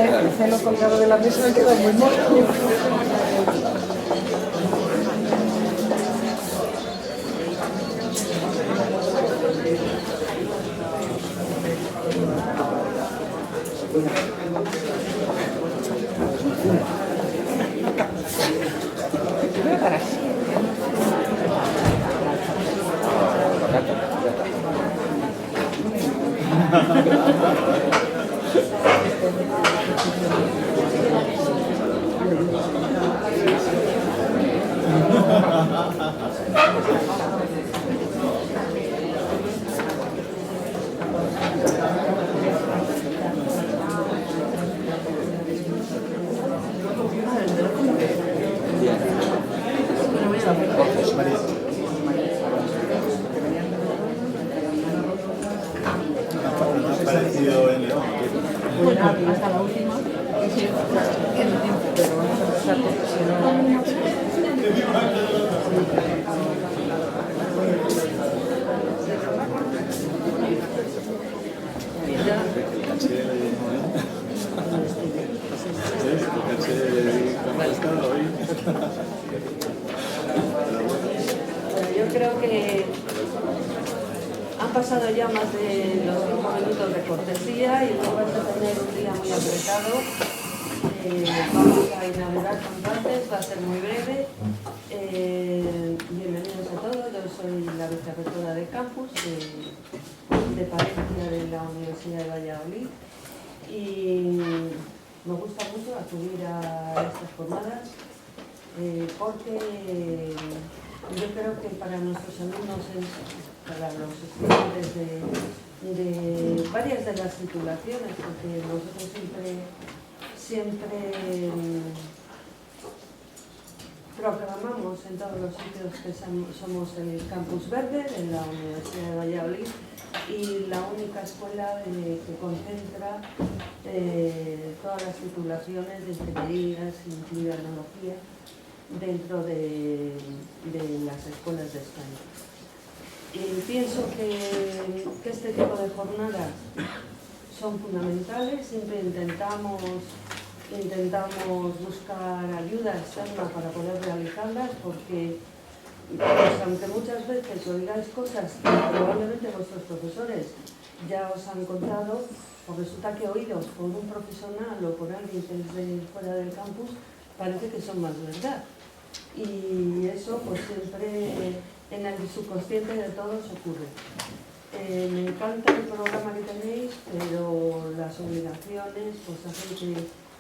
el celo colgado de la mesa me queda muy mono. Voy a parar. Hasta la última, que no tiempo, pero vamos a empezar porque si no... Yo creo que han pasado ya más de los 5 minutos de cortesía y luego vais a tener un día muy apretado. Vamos a inaugurar cuanto antes, va a ser muy breve. Bienvenidos a todos, yo soy la vicerrectora de campus de Palencia de la Universidad de Valladolid y me gusta mucho acudir a estas jornadas porque yo creo que para nuestros alumnos, para los estudiantes de varias de las titulaciones, porque nosotros siempre proclamamos en todos los sitios que somos el campus verde de la Universidad de Valladolid y la única escuela que concentra todas las titulaciones de ingenierías, incluida tecnología, dentro de las escuelas de España. Y pienso que este tipo de jornadas son fundamentales, siempre intentamos buscar ayuda externa para poder realizarlas porque pues, aunque muchas veces oigáis cosas que probablemente vuestros profesores ya os han contado, pues resulta que oídos por un profesional o por alguien que es de fuera del campus parece que son más verdad. Y eso pues siempre en el subconsciente de todos ocurre. Me encanta el programa que tenéis, pero las obligaciones pues hacen que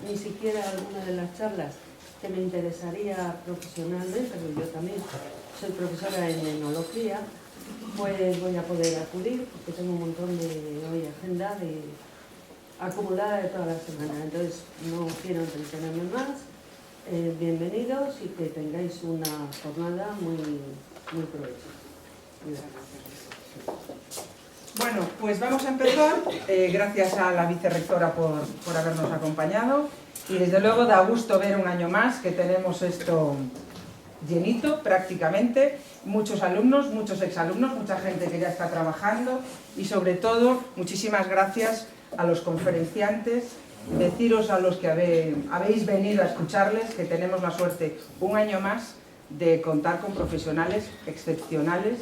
ni siquiera alguna de las charlas que me interesaría profesionalmente, pero yo también soy profesora en enología, pues voy a poder acudir porque tengo un montón de hoy agenda acumulada de toda la semana. Entonces no quiero entretenerme más. Bienvenidos y que tengáis una jornada muy provechosa. Bueno, pues vamos a empezar. Gracias a la vicerrectora por habernos acompañado y desde luego da gusto ver un año más que tenemos esto llenito prácticamente, muchos alumnos, muchos exalumnos, mucha gente que ya está trabajando y sobre todo muchísimas gracias a los conferenciantes. Deciros a los que habéis venido a escucharles que tenemos la suerte un año más de contar con profesionales excepcionales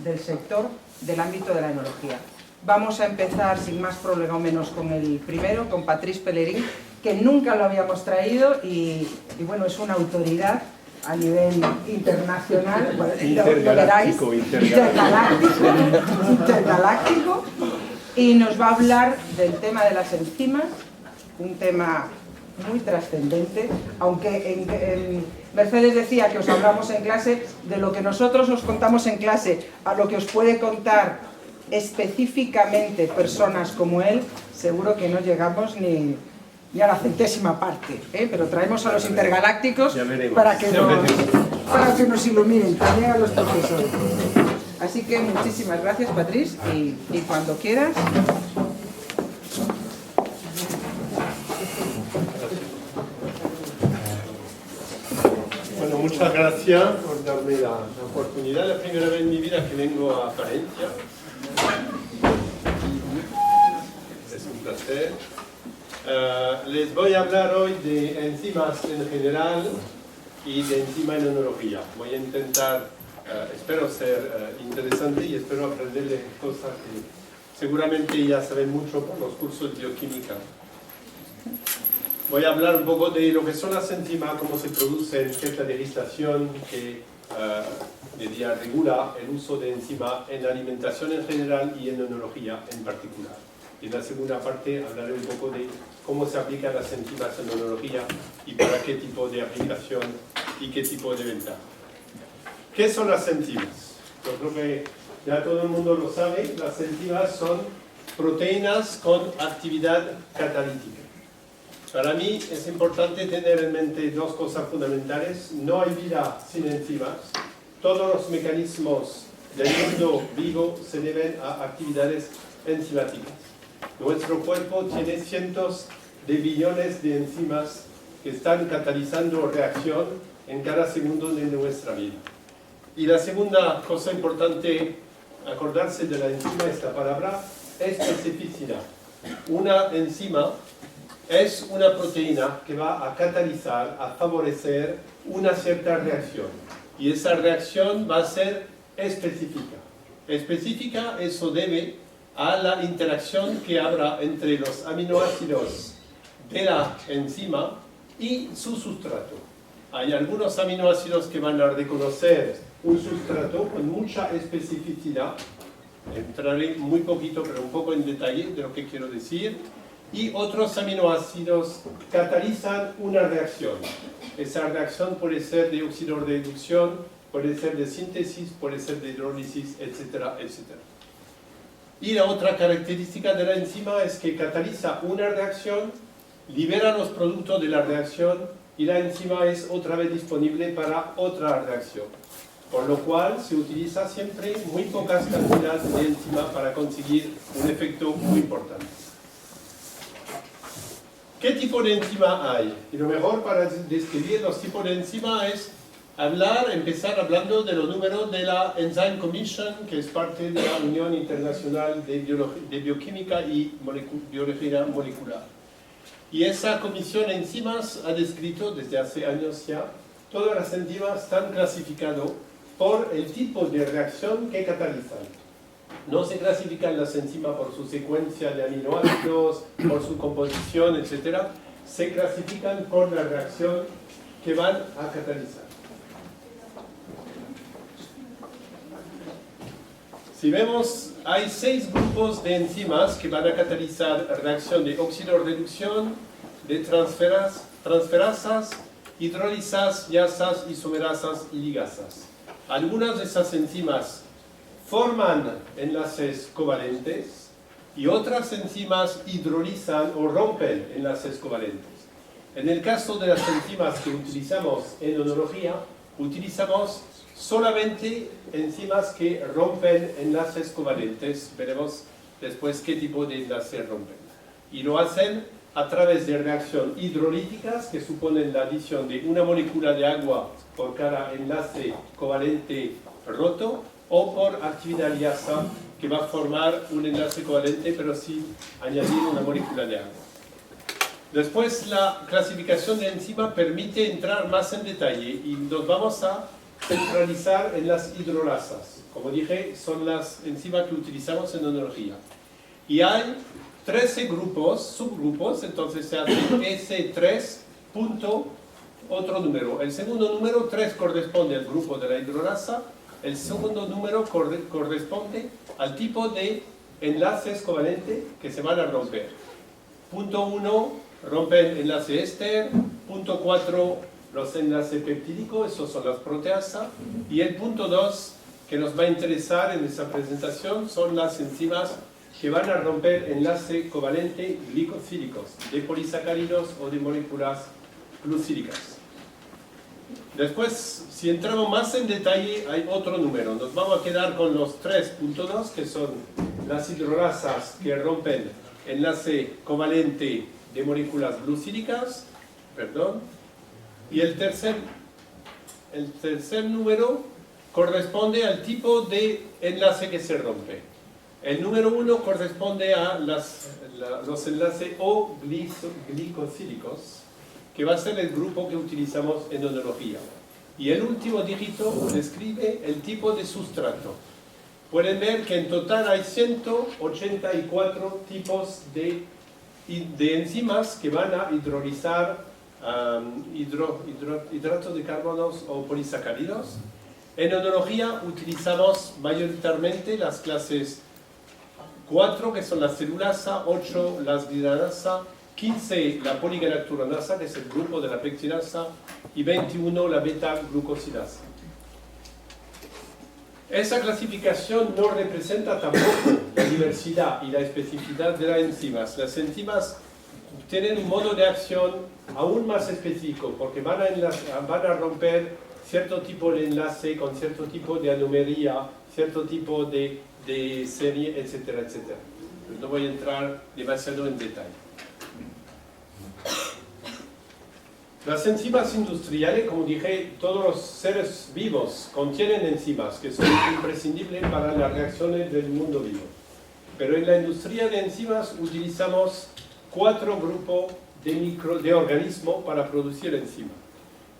del sector del ámbito de la enología. Vamos a empezar sin más prolegómenos con el primero, con Patrice Pellerin, que nunca lo habíamos traído y bueno, es una autoridad a nivel internacional, bueno, lo veráis, intergaláctico, y nos va a hablar del tema de las enzimas, un tema muy trascendente, aunque Mercedes decía que os hablamos en clase, de lo que nosotros os contamos en clase a lo que os puede contar específicamente personas como él, seguro que no llegamos ni a la 100ª parte, pero traemos a los intergalácticos para que nos iluminen, también a los profesores. Así que muchísimas gracias, Patrice, y cuando quieras. Bueno, muchas gracias por darme la oportunidad. La primera vez en mi vida que vengo a Palencia. Es un placer. Les voy a hablar hoy de enzimas en general y de enzima en enología. Voy a intentar, espero ser interesante y espero aprender de cosas que seguramente ya saben mucho por los cursos de bioquímica. Voy a hablar un poco de lo que son las enzimas, cómo se producen, qué es la legislación que regula el uso de enzima en alimentación en general y en enología en particular. Y en la segunda parte hablaré un poco de cómo se aplican las enzimas en enología y para qué tipo de aplicación y qué tipo de ventaja. ¿Qué son las enzimas? Yo creo que ya todo el mundo lo sabe. Las enzimas son proteínas con actividad catalítica. Para mí es importante tener en mente dos cosas fundamentales. No hay vida sin enzimas. Todos los mecanismos del mundo vivo se deben a actividades enzimáticas. Nuestro cuerpo tiene cientos de billones de enzimas que están catalizando reacción en cada segundo de nuestra vida. Y la segunda cosa importante, acordarse de la enzima, esta palabra, especificidad. Una enzima es una proteína que va a catalizar, a favorecer una cierta reacción. Y esa reacción va a ser específica. Específica, eso debe a la interacción que habrá entre los aminoácidos de la enzima y su sustrato. Hay algunos aminoácidos que van a reconocer un sustrato con mucha especificidad. Entraré muy poquito, pero un poco en detalle de lo que quiero decir. Y otros aminoácidos catalizan una reacción. Esa reacción puede ser de oxidorreducción, puede ser de síntesis, puede ser de hidrólisis, etcétera, etcétera. Y la otra característica de la enzima es que cataliza una reacción, libera los productos de la reacción y la enzima es otra vez disponible para otra reacción. Por lo cual se utiliza siempre muy pocas cantidades de enzima para conseguir un efecto muy importante. ¿Qué tipo de enzima hay? Y lo mejor para describir los tipos de enzima es empezar hablando de los números de la Enzyme Commission, que es parte de la Unión Internacional de Bioquímica y Biología Molecular. Y esa comisión de enzimas ha descrito desde hace años ya, todas las enzimas están clasificadas por el tipo de reacción que catalizan. No se clasifican las enzimas por su secuencia de aminoácidos, por su composición, etc. Se clasifican por la reacción que van a catalizar. Si vemos, hay 6 grupos de enzimas que van a catalizar reacción de oxidorreducción, de transferasas, hidrólisas, yasas, isomerasas y ligasas. Algunas de esas enzimas forman enlaces covalentes y otras enzimas hidrolizan o rompen enlaces covalentes. En el caso de las enzimas que utilizamos en enología, utilizamos solamente enzimas que rompen enlaces covalentes. Veremos después qué tipo de enlace rompen. Y lo hacen a través de reacciones hidrolíticas que suponen la adición de una molécula de agua por cada enlace covalente roto, o por actividad liasa que va a formar un enlace covalente pero sin añadir una molécula de agua. Después la clasificación de enzima permite entrar más en detalle y nos vamos a centralizar en las hidrolasas. Como dije, son las enzimas que utilizamos en enología. Y hay 13 subgrupos, entonces se hace S3 punto otro número. El segundo número, 3, corresponde al grupo de la hidrolasa. El segundo número corresponde al tipo de enlaces covalentes que se van a romper. Punto 1, rompen enlace éster. Punto 4, los enlaces peptídicos, esos son las proteasas. Y el punto 2, que nos va a interesar en esta presentación, son las enzimas que van a romper enlace covalente glicosílicos, de polisacáridos o de moléculas glucídicas. Después, si entramos más en detalle, hay otro número. Nos vamos a quedar con los 3.2, que son las hidrolasas que rompen enlace covalente de moléculas glucídicas. Y el tercer número corresponde al tipo de enlace que se rompe. El número 1 corresponde a los enlaces O-glicosílicos, que va a ser el grupo que utilizamos en oenología. Y el último dígito describe el tipo de sustrato. Pueden ver que en total hay 184 tipos de enzimas que van a hidrolizar hidratos de carbonos o polisacáridos. En oenología utilizamos mayoritariamente las clases 4, que son la celulasa, 8 las glidanasa, 15 la poligalacturonasa, que es el grupo de la pectinasa, y 21 la beta-glucosidasa. Esa clasificación no representa tampoco la diversidad y la especificidad de las enzimas. Las enzimas tienen un modo de acción aún más específico, porque van a romper cierto tipo de enlace con cierto tipo de anomalía, cierto tipo de serie, etcétera, etcétera. Pero no voy a entrar demasiado en detalle. Las enzimas industriales, como dije, todos los seres vivos contienen enzimas que son imprescindibles para las reacciones del mundo vivo. Pero en la industria de enzimas utilizamos 4 grupos de organismos para producir enzimas.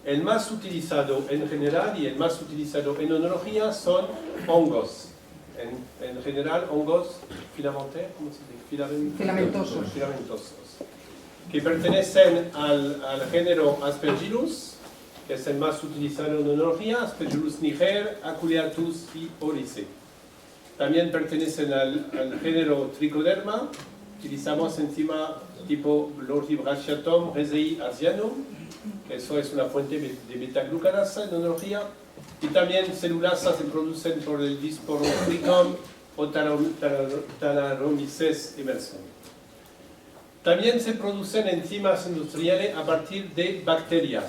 El más utilizado en general y el más utilizado en oenología son hongos. En general, hongos filamentosos, que pertenecen al género Aspergillus, que es el más utilizado en oenología, Aspergillus niger, Aculeatus y Oryzae. También pertenecen al género Trichoderma. Utilizamos enzima tipo Lortibrachiatum resei asianum, que eso es una fuente de beta-glucanasa en oenología. Y también celulasas se producen por el Disporophricum o Thanaromyces emersum. También se producen enzimas industriales a partir de bacterias.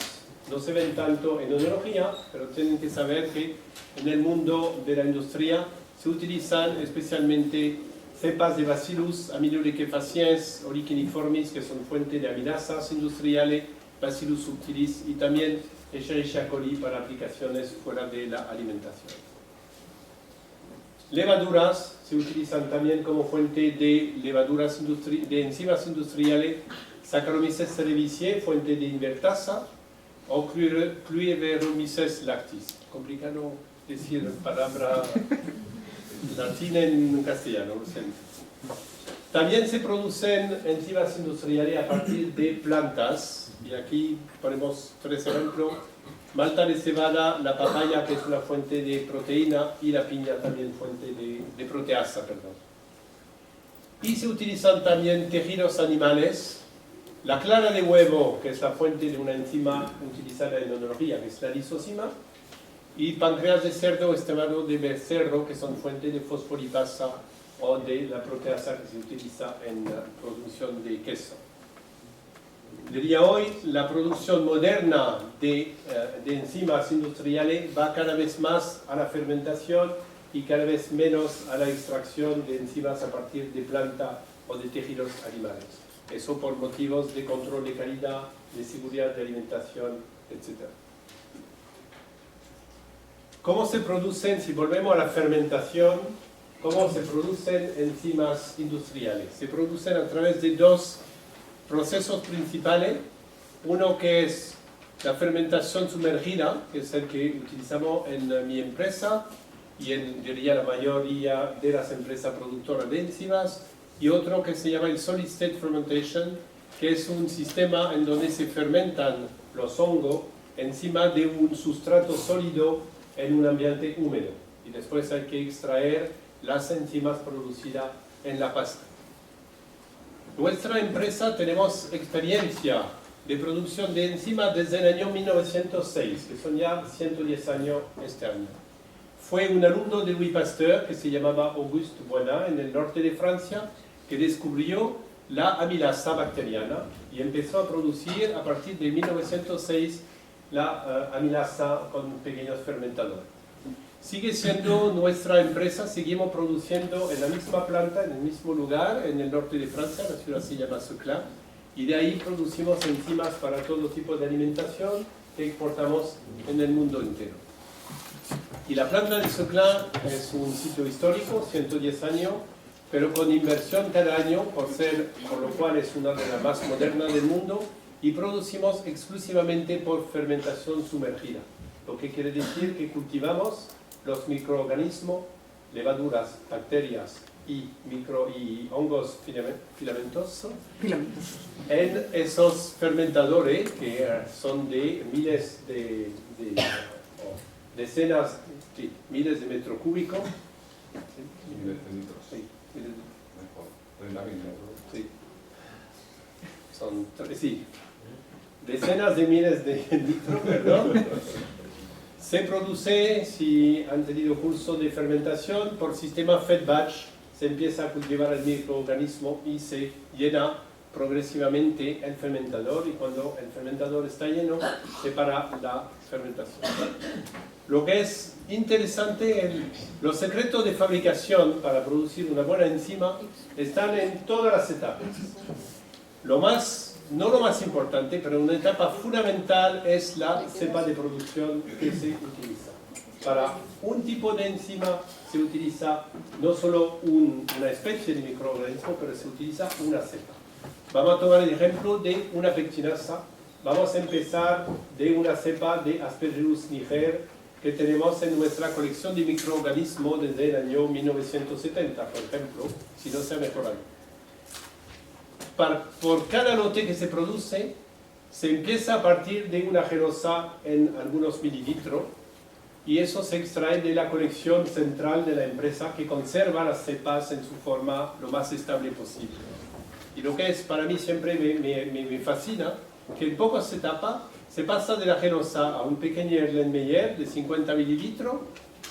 No se ven tanto en oenología, pero tienen que saber que en el mundo de la industria se utilizan especialmente cepas de Bacillus aminoliquefaciens originiformis, que son fuente de aminasas industriales, Bacillus subtilis y también Escherichia coli para aplicaciones fuera de la alimentación. Levaduras se utilizan también como fuente de levaduras de enzimas industriales, Saccharomyces cerevisiae, fuente de invertasa, o Cluireromyces lactis. Complicado decir palabra latina en castellano, lo siento. También se producen enzimas industriales a partir de plantas, y aquí ponemos 3 ejemplos: malta de cebada, la papaya, que es una fuente de proteína, y la piña también fuente de proteasa, perdón. Y se utilizan también tejidos animales, la clara de huevo, que es la fuente de una enzima utilizada en oenología, que es la lisosima, y páncreas de cerdo, estremado de becerro, que son fuente de fosfolipasa o de la proteasa que se utiliza en la producción de queso. Diría hoy, la producción moderna de enzimas industriales va cada vez más a la fermentación y cada vez menos a la extracción de enzimas a partir de planta o de tejidos animales. Eso por motivos de control de calidad, de seguridad de alimentación, etc. ¿Cómo se producen, si volvemos a la fermentación, cómo se producen enzimas industriales? Se producen a través de 2 procesos principales. Uno que es la fermentación sumergida, que es el que utilizamos en mi empresa y en, diría, la mayoría de las empresas productoras de enzimas, y otro que se llama el solid state fermentation, que es un sistema en donde se fermentan los hongos encima de un sustrato sólido en un ambiente húmedo, y después hay que extraer las enzimas producidas en la pasta. Nuestra empresa tenemos experiencia de producción de enzimas desde el año 1906, que son ya 110 años este año. Fue un alumno de Louis Pasteur, que se llamaba Auguste Boissin, en el norte de Francia, que descubrió la amilasa bacteriana y empezó a producir a partir de 1906 la amilasa con pequeños fermentadores. Sigue siendo nuestra empresa, seguimos produciendo en la misma planta, en el mismo lugar, en el norte de Francia, la ciudad se llama Seclin, y de ahí producimos enzimas para todo tipo de alimentación que exportamos en el mundo entero. Y la planta de Seclin es un sitio histórico, 110 años, pero con inversión cada año, por lo cual es una de las más modernas del mundo, y producimos exclusivamente por fermentación sumergida. Lo que quiere decir que cultivamos los microorganismos, levaduras, bacterias y hongos filamentosos en esos fermentadores que son de miles decenas, sí, miles de metros cúbicos. Sí, sí. Son, sí, decenas de miles de litros, perdón. Se produce, si han tenido curso de fermentación, por sistema fed batch, se empieza a cultivar el microorganismo y se llena progresivamente el fermentador, y cuando el fermentador está lleno, se para la fermentación. Lo que es interesante, los secretos de fabricación para producir una buena enzima están en todas las etapas. No lo más importante, pero una etapa fundamental es la cepa de producción que se utiliza. Para un tipo de enzima se utiliza no solo una especie de microorganismo, pero se utiliza una cepa. Vamos a tomar el ejemplo de una pectinasa. Vamos a empezar de una cepa de Aspergillus niger que tenemos en nuestra colección de microorganismos desde el año 1970, por ejemplo, si no se ha mejorado. Por cada lote que se produce, se empieza a partir de una gerosa en algunos mililitros, y eso se extrae de la colección central de la empresa, que conserva las cepas en su forma lo más estable posible. Y lo que es para mí siempre me fascina, que en pocas etapas se pasa de la gerosa a un pequeño Erlenmeyer de 50 mililitros,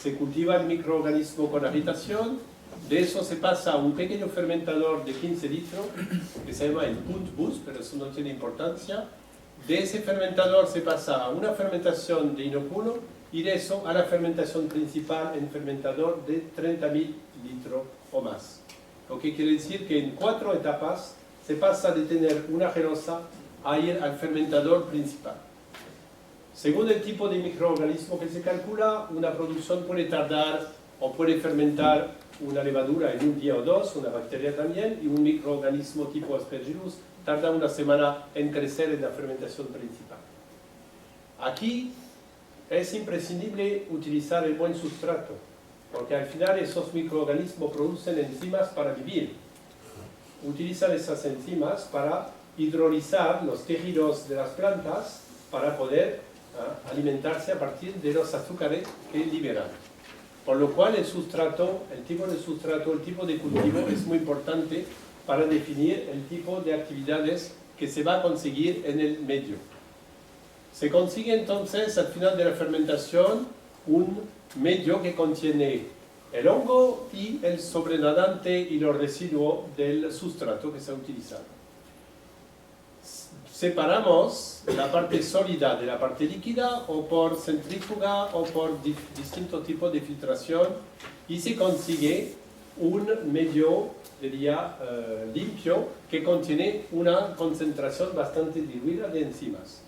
se cultiva el microorganismo con agitación, de eso se pasa a un pequeño fermentador de 15 litros, que se llama el Punt-Bus, pero eso no tiene importancia. De ese fermentador se pasa a una fermentación de inoculo, y de eso a la fermentación principal en fermentador de 30.000 litros o más. Lo que quiere decir que en 4 etapas se pasa de tener una gerosa a ir al fermentador principal. Según el tipo de microorganismo que se calcula, una producción puede tardar o puede fermentar una levadura en un día o dos, una bacteria también, y un microorganismo tipo Aspergillus tarda una semana en crecer en la fermentación principal. Aquí es imprescindible utilizar el buen sustrato, porque al final esos microorganismos producen enzimas para vivir. Utilizan esas enzimas para hidrolizar los tejidos de las plantas para poder alimentarse a partir de los azúcares que liberan. Por lo cual el sustrato, el tipo de sustrato, el tipo de cultivo es muy importante para definir el tipo de actividades que se va a conseguir en el medio. Se consigue entonces al final de la fermentación un medio que contiene el hongo y el sobrenadante y los residuos del sustrato que se ha utilizado. Separamos la parte sólida de la parte líquida, o por centrífuga o por distintos tipos de filtración, y se consigue un medio, diría, limpio, que contiene una concentración bastante diluida de enzimas.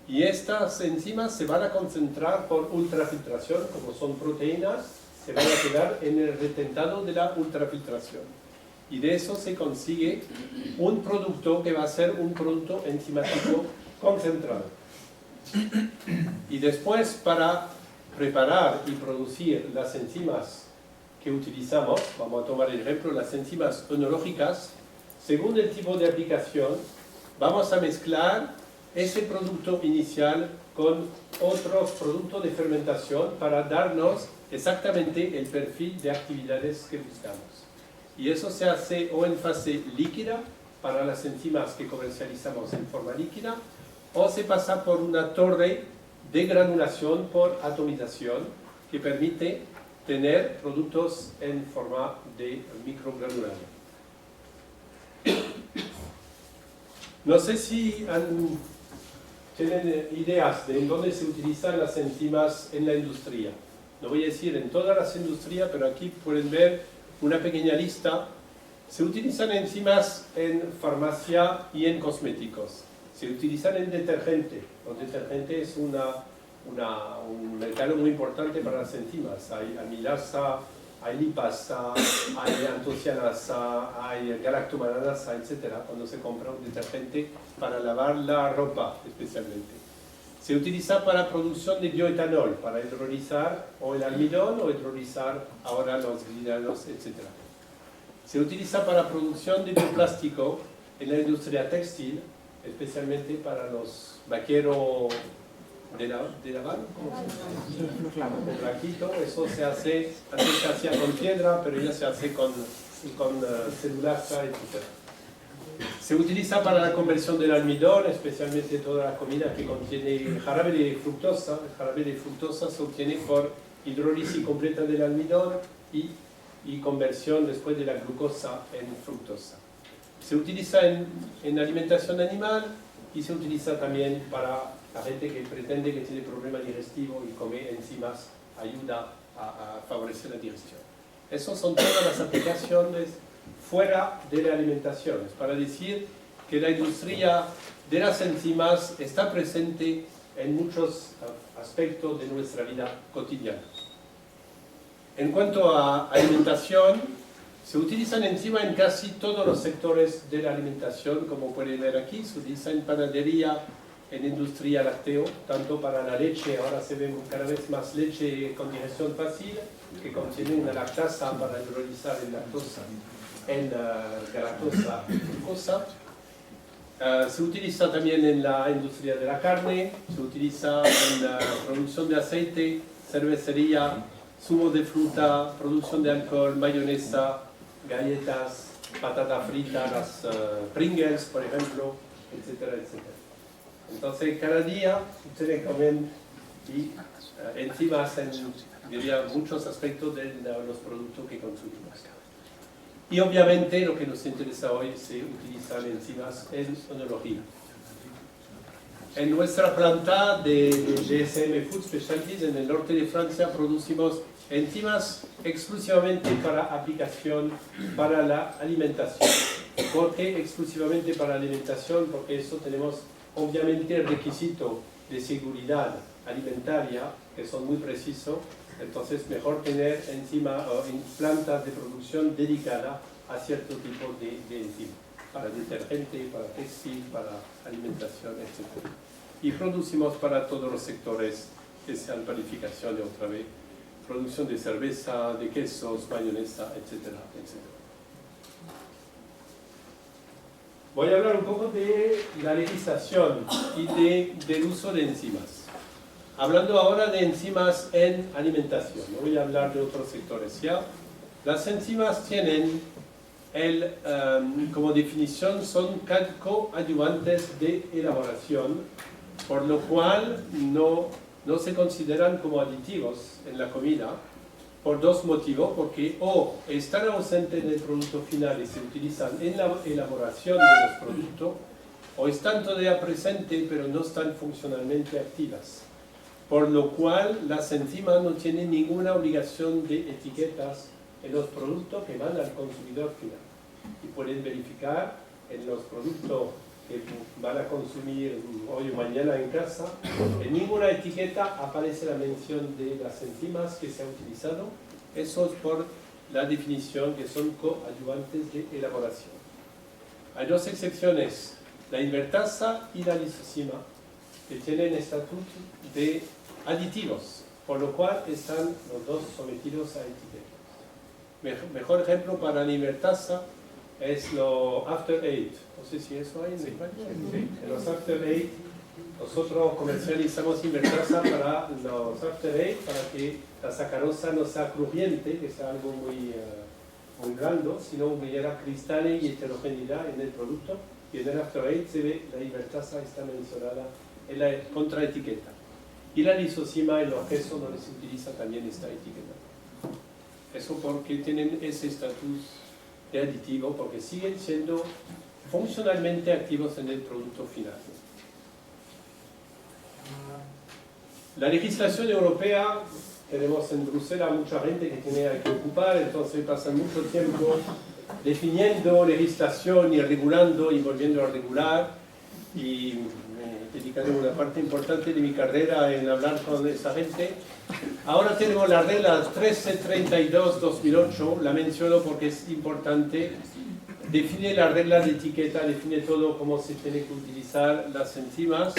Y estas enzimas se van a concentrar por ultrafiltración, como son proteínas, se van a quedar en el retentado de la ultrafiltración. Y de eso se consigue un producto que va a ser un producto enzimático concentrado. Y después, para preparar y producir las enzimas que utilizamos, vamos a tomar el ejemplo, las enzimas onológicas, según el tipo de aplicación, vamos a mezclar ese producto inicial con otros productos de fermentación para darnos exactamente el perfil de actividades que buscamos. Y eso se hace o en fase líquida, para las enzimas que comercializamos en forma líquida, o se pasa por una torre de granulación por atomización, que permite tener productos en forma de microgranulado. No sé si tienen ideas de en dónde se utilizan las enzimas en la industria. No voy a decir en todas las industrias, pero aquí pueden ver una pequeña lista. Se utilizan enzimas en farmacia y en cosméticos. Se utilizan en detergente. El detergente es un mercado muy importante para las enzimas. Hay amilasa, hay lipasa, hay antocianasa, hay galactomanasa, etc. Cuando se compra un detergente para lavar la ropa especialmente. Se utiliza para producción de bioetanol, para hidrolizar o el almidón o hidrolizar ahora los glidados, etc. Se utiliza para producción de bioplástico en la industria textil, especialmente para los vaqueros de lavar, ¿cómo se llama? El blanquito. Eso se hace, antes se hacía con piedra, pero ya se hace con celulasa, etc. Se utiliza para la conversión del almidón, especialmente toda la comida que contiene jarabe de fructosa. El jarabe de fructosa se obtiene por hidrólisis completa del almidón y conversión después de la glucosa en fructosa. Se utiliza en alimentación animal y se utiliza también para la gente que pretende que tiene problema digestivo y come enzimas, ayuda a favorecer la digestión. Esas son todas las aplicaciones fuera de la alimentación. Es para decir que la industria de las enzimas está presente en muchos aspectos de nuestra vida cotidiana. En cuanto a alimentación, se utilizan enzimas en casi todos los sectores de la alimentación, como pueden ver aquí. Se utiliza en panadería, en industria lácteo, tanto para la leche, ahora se ve cada vez más leche con digestión fácil, que contiene una lactasa para hidrolizar en lactosa, en galactosa y glucosa. Se utiliza también en la industria de la carne, se utiliza en la producción de aceite, cervecería, zumo de fruta, producción de alcohol, mayonesa, galletas, patata frita, las Pringles, por ejemplo, etcétera, etcétera. Entonces, cada día ustedes comen enzimas en, diría, muchos aspectos de los productos que consumimos. Y obviamente lo que nos interesa hoy se utilizan enzimas en onología. En nuestra planta de DSM Food Specialties en el norte de Francia producimos enzimas exclusivamente para aplicación para la alimentación. ¿Por qué exclusivamente para la alimentación? Porque eso tenemos obviamente el requisito de seguridad alimentaria, que son muy precisos. Entonces, mejor tener encima plantas de producción dedicadas a cierto tipo de enzima, para detergente, para textil, para alimentación, etc. Y producimos para todos los sectores, que sean panificación, otra vez, producción de cerveza, de quesos, mayonesa, etcétera, etcétera. Voy a hablar un poco de la legislación y del uso de enzimas. Hablando ahora de enzimas en alimentación, no voy a hablar de otros sectores ya. Las enzimas tienen, como definición, son coadyuvantes de elaboración, por lo cual no se consideran como aditivos en la comida, por dos motivos, porque o están ausentes en el producto final y se utilizan en la elaboración de los productos, o están todavía presentes pero no están funcionalmente activas. Por lo cual las enzimas no tienen ninguna obligación de etiquetas en los productos que van al consumidor final. Y pueden verificar en los productos que van a consumir hoy o mañana en casa, en ninguna etiqueta aparece la mención de las enzimas que se han utilizado. Eso es por la definición que son coadyuvantes de elaboración. Hay dos excepciones, la invertasa y la lisozima, que tienen estatus de aditivos, por lo cual están los dos sometidos a etiquetas. Mejor ejemplo para la invertasa es lo After Eight. No sé si eso hay en España. Sí. En los After Eight, nosotros comercializamos invertasa para los After Eight, para que la sacarosa no sea crujiente, que sea algo muy blando, sino hubiera cristales y heterogeneidad en el producto. Y en el After Eight se ve la invertasa está mencionada en la contraetiqueta. Y la lisozima en los quesos no les utiliza también esta etiqueta. Eso porque tienen ese estatus de aditivo, porque siguen siendo funcionalmente activos en el producto final. La legislación europea, tenemos en Bruselas mucha gente que tiene que ocupar, entonces pasan mucho tiempo definiendo legislación y regulando y volviendo a regular, y dedicaré una parte importante de mi carrera en hablar con esa gente. Ahora tenemos la regla 1332-2008, la menciono porque es importante. Define la regla de etiqueta, define todo cómo se tiene que utilizar las enzimas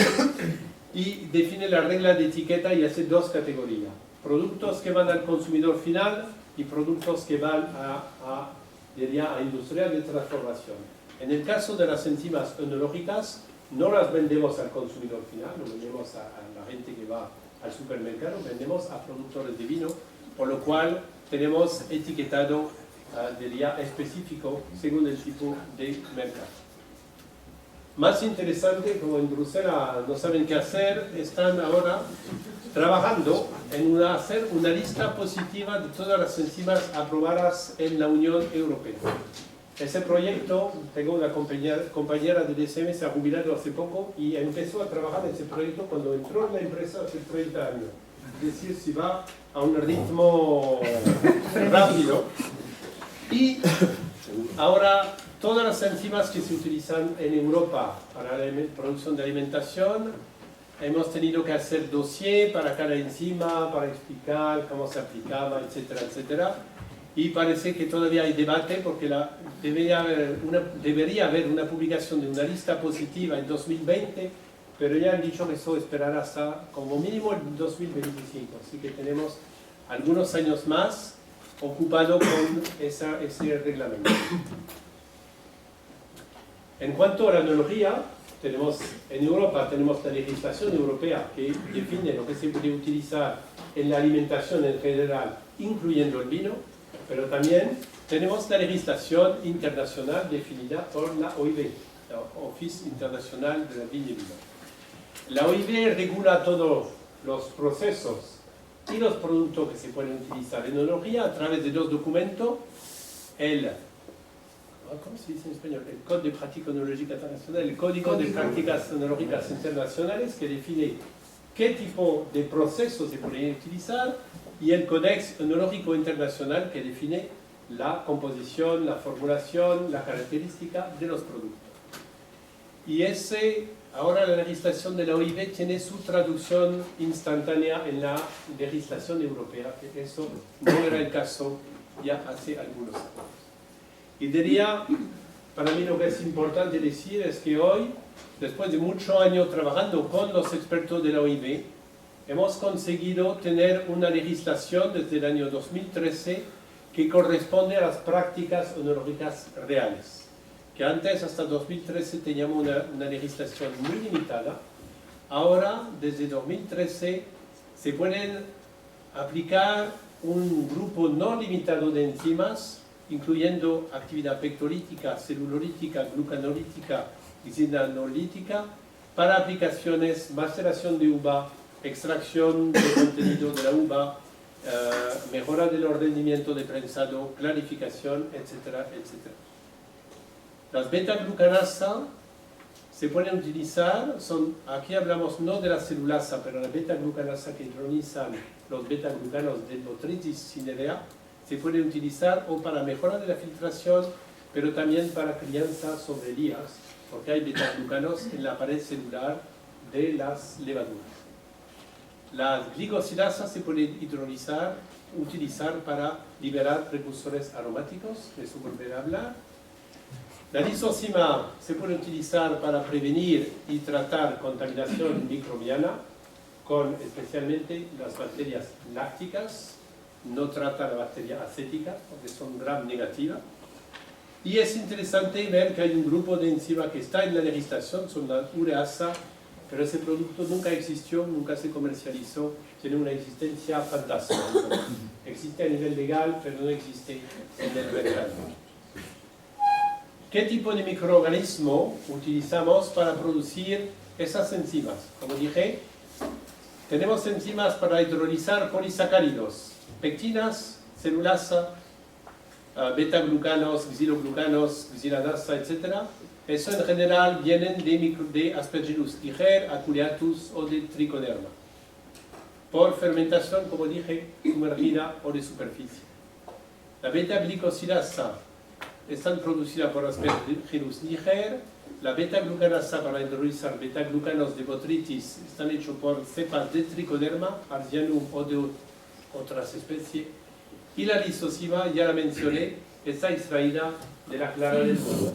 y define la regla de etiqueta y hace dos categorías. Productos que van al consumidor final y productos que van a industria de transformación. En el caso de las enzimas enológicas, no las vendemos al consumidor final, no vendemos a la gente que va al supermercado, vendemos a productores de vino, por lo cual tenemos etiquetado específico según el tipo de mercado. Más interesante, como en Bruselas no saben qué hacer, están ahora trabajando en hacer una lista positiva de todas las enzimas aprobadas en la Unión Europea. Ese proyecto, tengo una compañera de DSM, se ha jubilado hace poco y empezó a trabajar en ese proyecto cuando entró en la empresa hace 30 años. Es decir, si va a un ritmo rápido. Y ahora todas las enzimas que se utilizan en Europa para la producción de alimentación, hemos tenido que hacer dossier para cada enzima, para explicar cómo se aplicaba, etcétera, etcétera. Y parece que todavía hay debate porque debería haber una publicación de una lista positiva en 2020, pero ya han dicho que eso esperará hasta como mínimo el 2025. Así que tenemos algunos años más ocupado con ese reglamento. En cuanto a la enología, en Europa tenemos la legislación europea que define lo que se puede utilizar en la alimentación en general, incluyendo el vino, pero también tenemos la legislación internacional definida por la OIV, la Office International de la Viña y Vino. La OIV regula todos los procesos y los productos que se pueden utilizar en enología a través de dos documentos, ¿cómo se dice en español? El Código de Práctica Enológica Internacional, el Código de Prácticas Enológicas Internacionales, que define qué tipo de procesos se pueden utilizar, y el Codex Enológico Internacional, que define la composición, la formulación, la característica de los productos. Y ahora la legislación de la OIV tiene su traducción instantánea en la legislación europea, que eso no era el caso ya hace algunos años. Y diría, para mí lo que es importante decir es que hoy, después de muchos años trabajando con los expertos de la OIV, hemos conseguido tener una legislación desde el año 2013 que corresponde a las prácticas enológicas reales. Que antes, hasta 2013, teníamos una legislación muy limitada. Ahora, desde 2013, se pueden aplicar un grupo no limitado de enzimas, incluyendo actividad pectolítica, celulolítica, glucanolítica y xenolítica, para aplicaciones, maceración de uva, extracción del contenido de la uva, mejora del rendimiento de prensado, clarificación, etcétera, etcétera. Las beta-glucanasa se pueden utilizar, aquí hablamos no de la celulasa, pero la beta-glucanasa que hidronizan los beta-glucanos de Botrytis cinerea, se puede utilizar o para mejora de la filtración, pero también para crianza sobre lías, porque hay beta-glucanos en la pared celular de las levaduras. Las glicosidasas se pueden utilizar para liberar precursores aromáticos, de eso volveré a hablar. La lisocima se puede utilizar para prevenir y tratar contaminación microbiana, con especialmente las bacterias lácticas. No trata la bacteria acética, porque son gram negativa. Y es interesante ver que hay un grupo de enzimas que está en la legislación, son la ureasa, pero ese producto nunca existió, nunca se comercializó, tiene una existencia fantasma. Existe a nivel legal, pero no existe en el mercado. ¿Qué tipo de microorganismo utilizamos para producir esas enzimas? Como dije, tenemos enzimas para hidrolizar polisacáridos, pectinas, celulasa, beta-glucanos, xiloglucanos, xilanasa, etc. Eso en general vienen de Aspergillus tiger, Aculeatus o de Trichoderma, por fermentación, como dije, sumergida o de superficie. La beta-glicosilasa están producidas por Aspergillus niger. La beta-glucanasa para hidrolizar beta-glucanos de botrytis están hechos por cepas de Trichoderma, Arzianum o de otras especies. Y la lisosiva, ya la mencioné, está extraída de la clara del huevo.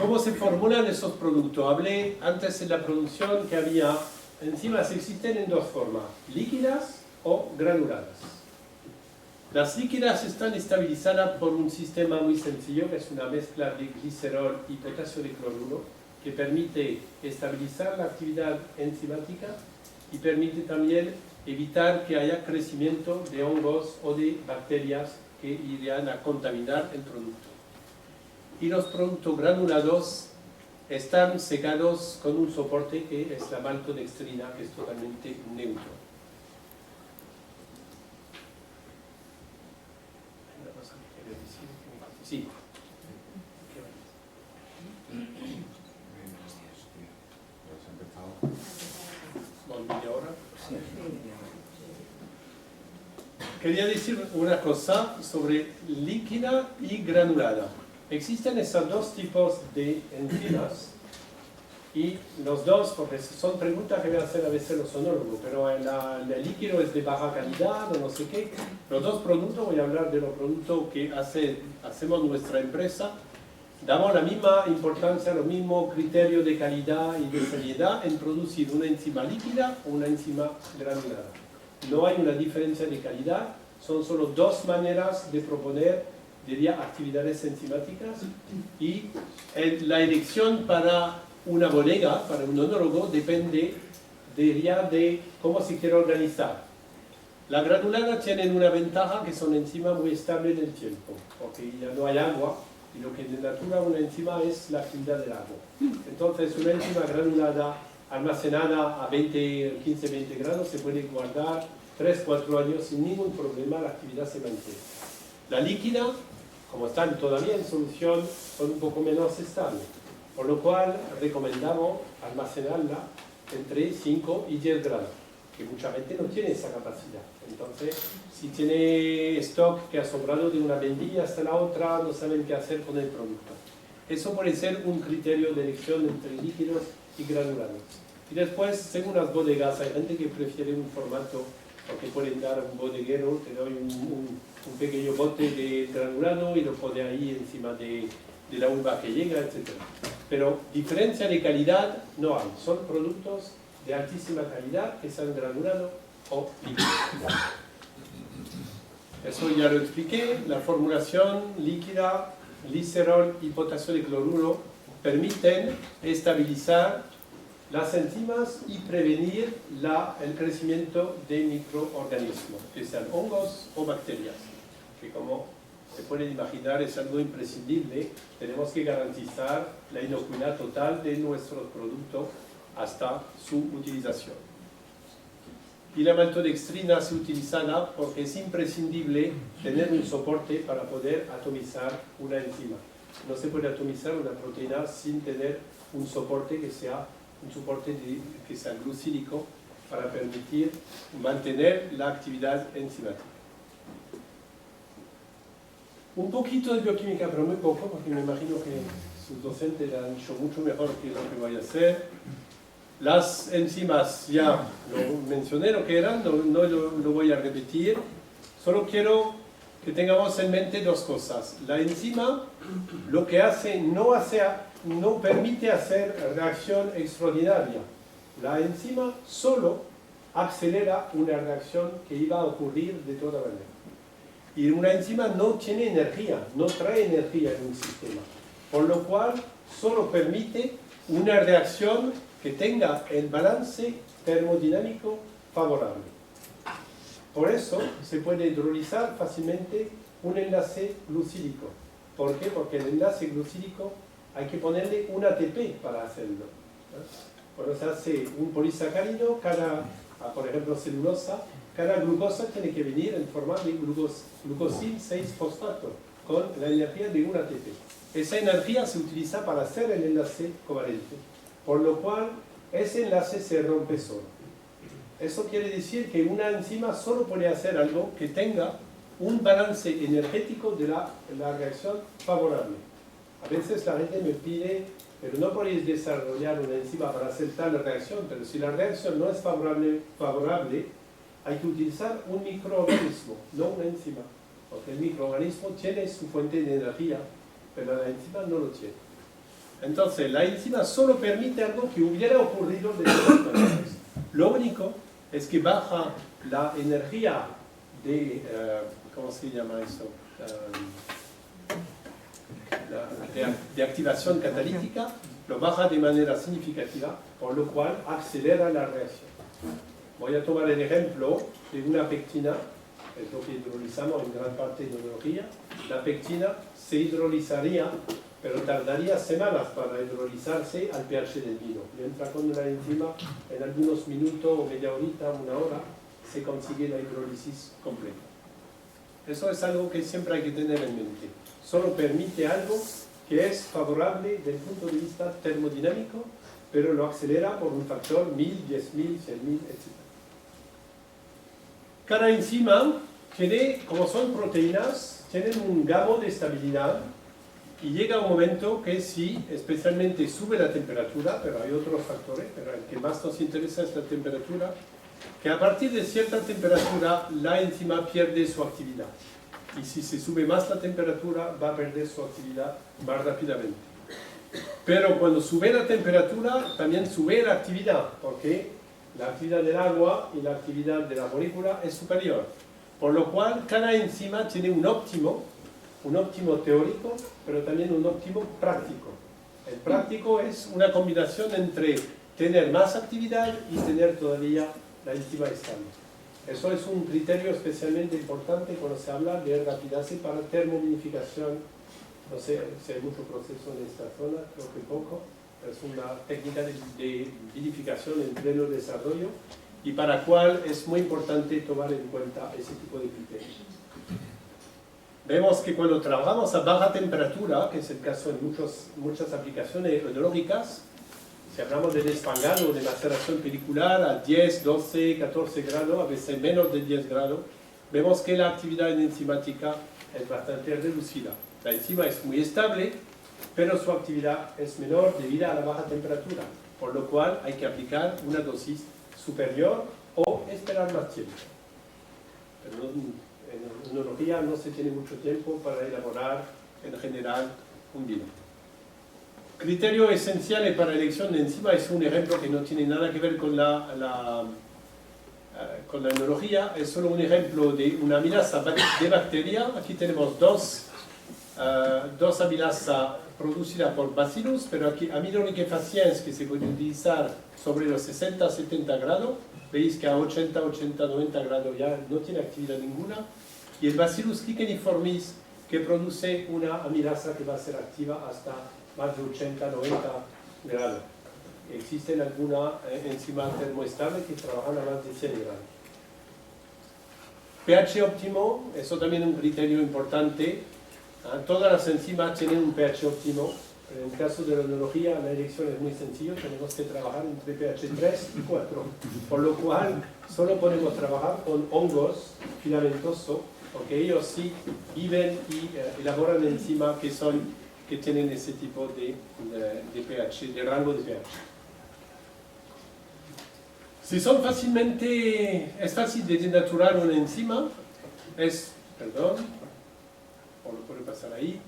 ¿Cómo se formulan esos productos? Hablé antes en la producción que había enzimas, existen en dos formas, líquidas o granuladas. Las líquidas están estabilizadas por un sistema muy sencillo, que es una mezcla de glicerol y potasio de cloruro, que permite estabilizar la actividad enzimática y permite también evitar que haya crecimiento de hongos o de bacterias que irían a contaminar el producto. Y los productos granulados están secados con un soporte que es la maltodextrina, que es totalmente neutro. Sí. Quería decir una cosa sobre líquida y granulada. Existen esos dos tipos de enzimas y los dos, porque son preguntas que me hacen a veces los sonólogos, pero el líquido es de baja calidad o no sé qué. Los dos productos, voy a hablar de los productos que hacemos nuestra empresa, damos la misma importancia, los mismos criterios de calidad y de seriedad en producir una enzima líquida o una enzima granulada. No hay una diferencia de calidad, son solo dos maneras de proponer, diría, actividades enzimáticas y la elección para una bodega, para un onólogo, depende, diría, de cómo se quiere organizar. La granulada tiene una ventaja que son enzimas muy estables en el tiempo, porque ya no hay agua y lo que denatura una enzima es la actividad del agua. Entonces una enzima granulada almacenada a 15-20 grados se puede guardar 3-4 años sin ningún problema, la actividad se mantiene. La líquida, como están todavía en solución, son un poco menos estables, por lo cual recomendamos almacenarla entre 5 y 10 grados, que mucha gente no tiene esa capacidad. Entonces, si tiene stock que ha sobrado de una vendimia hasta la otra, no saben qué hacer con el producto. Eso puede ser un criterio de elección entre líquidos y granulados. Y después, según las bodegas, hay gente que prefiere un formato, porque pueden dar a un bodeguero, te doy un pequeño bote de granulado y lo pone ahí encima de la uva que llega, etc. Pero diferencia de calidad no hay, son productos de altísima calidad que sean granulados o líquidos. Eso ya lo expliqué, la formulación líquida, glicerol y potasio de cloruro permiten estabilizar las enzimas y prevenir el crecimiento de microorganismos, que sean hongos o bacterias, que como se pueden imaginar es algo imprescindible. Tenemos que garantizar la inocuidad total de nuestros productos hasta su utilización. Y la maltodextrina se utiliza porque es imprescindible tener un soporte para poder atomizar una enzima. No se puede atomizar una proteína sin tener un soporte que sea glucílico para permitir mantener la actividad enzimática. Un poquito de bioquímica, pero muy poco, porque me imagino que sus docentes le han dicho mucho mejor que lo que voy a hacer. Las enzimas ya lo mencioné lo que eran, no lo voy a repetir. Solo quiero que tengamos en mente dos cosas. La enzima lo que hace no permite hacer reacción extraordinaria. La enzima solo acelera una reacción que iba a ocurrir de toda manera. Y una enzima no tiene energía, no trae energía en un sistema. Por lo cual solo permite una reacción que tenga el balance termodinámico favorable. Por eso se puede hidrolizar fácilmente un enlace glucílico. ¿Por qué? Porque el enlace glucílico hay que ponerle un ATP para hacerlo. Cuando se hace un polisacárido, por ejemplo celulosa, cada glucosa tiene que venir en forma de glucosil 6-fosfato con la energía de un ATP. Esa energía se utiliza para hacer el enlace covalente, por lo cual ese enlace se rompe solo. Eso quiere decir que una enzima solo puede hacer algo que tenga un balance energético de la reacción favorable. A veces la gente me pide, pero no podéis desarrollar una enzima para hacer tal reacción, pero si la reacción no es favorable, hay que utilizar un microorganismo, no una enzima, porque el microorganismo tiene su fuente de energía, pero la enzima no lo tiene. Entonces, la enzima solo permite algo que hubiera ocurrido de todas maneras. Lo único es que baja la energía de, ¿cómo se llama eso? De activación catalítica, lo baja de manera significativa, por lo cual acelera la reacción. Voy a tomar el ejemplo de una pectina, es lo que hidrolizamos en gran parte de inmunología. La pectina se hidrolizaría, pero tardaría semanas para hidrolizarse al pH del vino. Mientras con la enzima, en algunos minutos o media horita, una hora, se consigue la hidrólisis completa. Eso es algo que siempre hay que tener en mente. Solo permite algo que es favorable desde el punto de vista termodinámico, pero lo acelera por un factor 1000, 10.000, 100.000, etc. Cada enzima tiene, como son proteínas, tienen un grado de estabilidad y llega un momento que si especialmente sube la temperatura, pero hay otros factores, pero el que más nos interesa es la temperatura, que a partir de cierta temperatura la enzima pierde su actividad. Y si se sube más la temperatura, va a perder su actividad más rápidamente. Pero cuando sube la temperatura, también sube la actividad, porque la actividad del agua y la actividad de la molécula es superior. Por lo cual, cada enzima tiene un óptimo teórico, pero también un óptimo práctico. El práctico es una combinación entre tener más actividad y tener todavía la enzima estable. Eso es un criterio especialmente importante cuando se habla de rapidase para termominificación. No sé si hay mucho proceso en esta zona, creo que poco. Es una técnica de vinificación en pleno desarrollo y para la cual es muy importante tomar en cuenta ese tipo de criterios. Vemos que cuando trabajamos a baja temperatura, que es el caso en muchas aplicaciones enológicas, si hablamos de desfangado o de maceración pelicular a 10, 12, 14 grados, a veces menos de 10 grados, vemos que la actividad enzimática es bastante reducida. La enzima es muy estable, pero su actividad es menor debido a la baja temperatura, por lo cual hay que aplicar una dosis superior o esperar más tiempo. Pero en enología no se tiene mucho tiempo para elaborar en general un vino. Criterio esencial para la elección de enzima es un ejemplo que no tiene nada que ver con la enología, es solo un ejemplo de una amilasa de bacteria. Aquí tenemos dos amilasas producidas por Bacillus, pero aquí aminoliquefaciens que se puede utilizar sobre los 60-70 grados. Veis que a 80, 90 grados ya no tiene actividad ninguna. Y el Bacillus licheniformis que produce una amilasa que va a ser activa hasta más de 80, 90 grados. Existen algunas enzimas termoestables que trabajan a más de 100 grados. pH óptimo, eso también es un criterio importante. Todas las enzimas tienen un pH óptimo. En el caso de la enología, la elección es muy sencilla, tenemos que trabajar entre pH 3 y 4, por lo cual solo podemos trabajar con hongos filamentosos, porque ellos sí viven y elaboran enzimas que tienen ese tipo de pH, de rango de pH. Si son es fácil de denaturar una enzima, perdón, o lo puedo pasar ahí,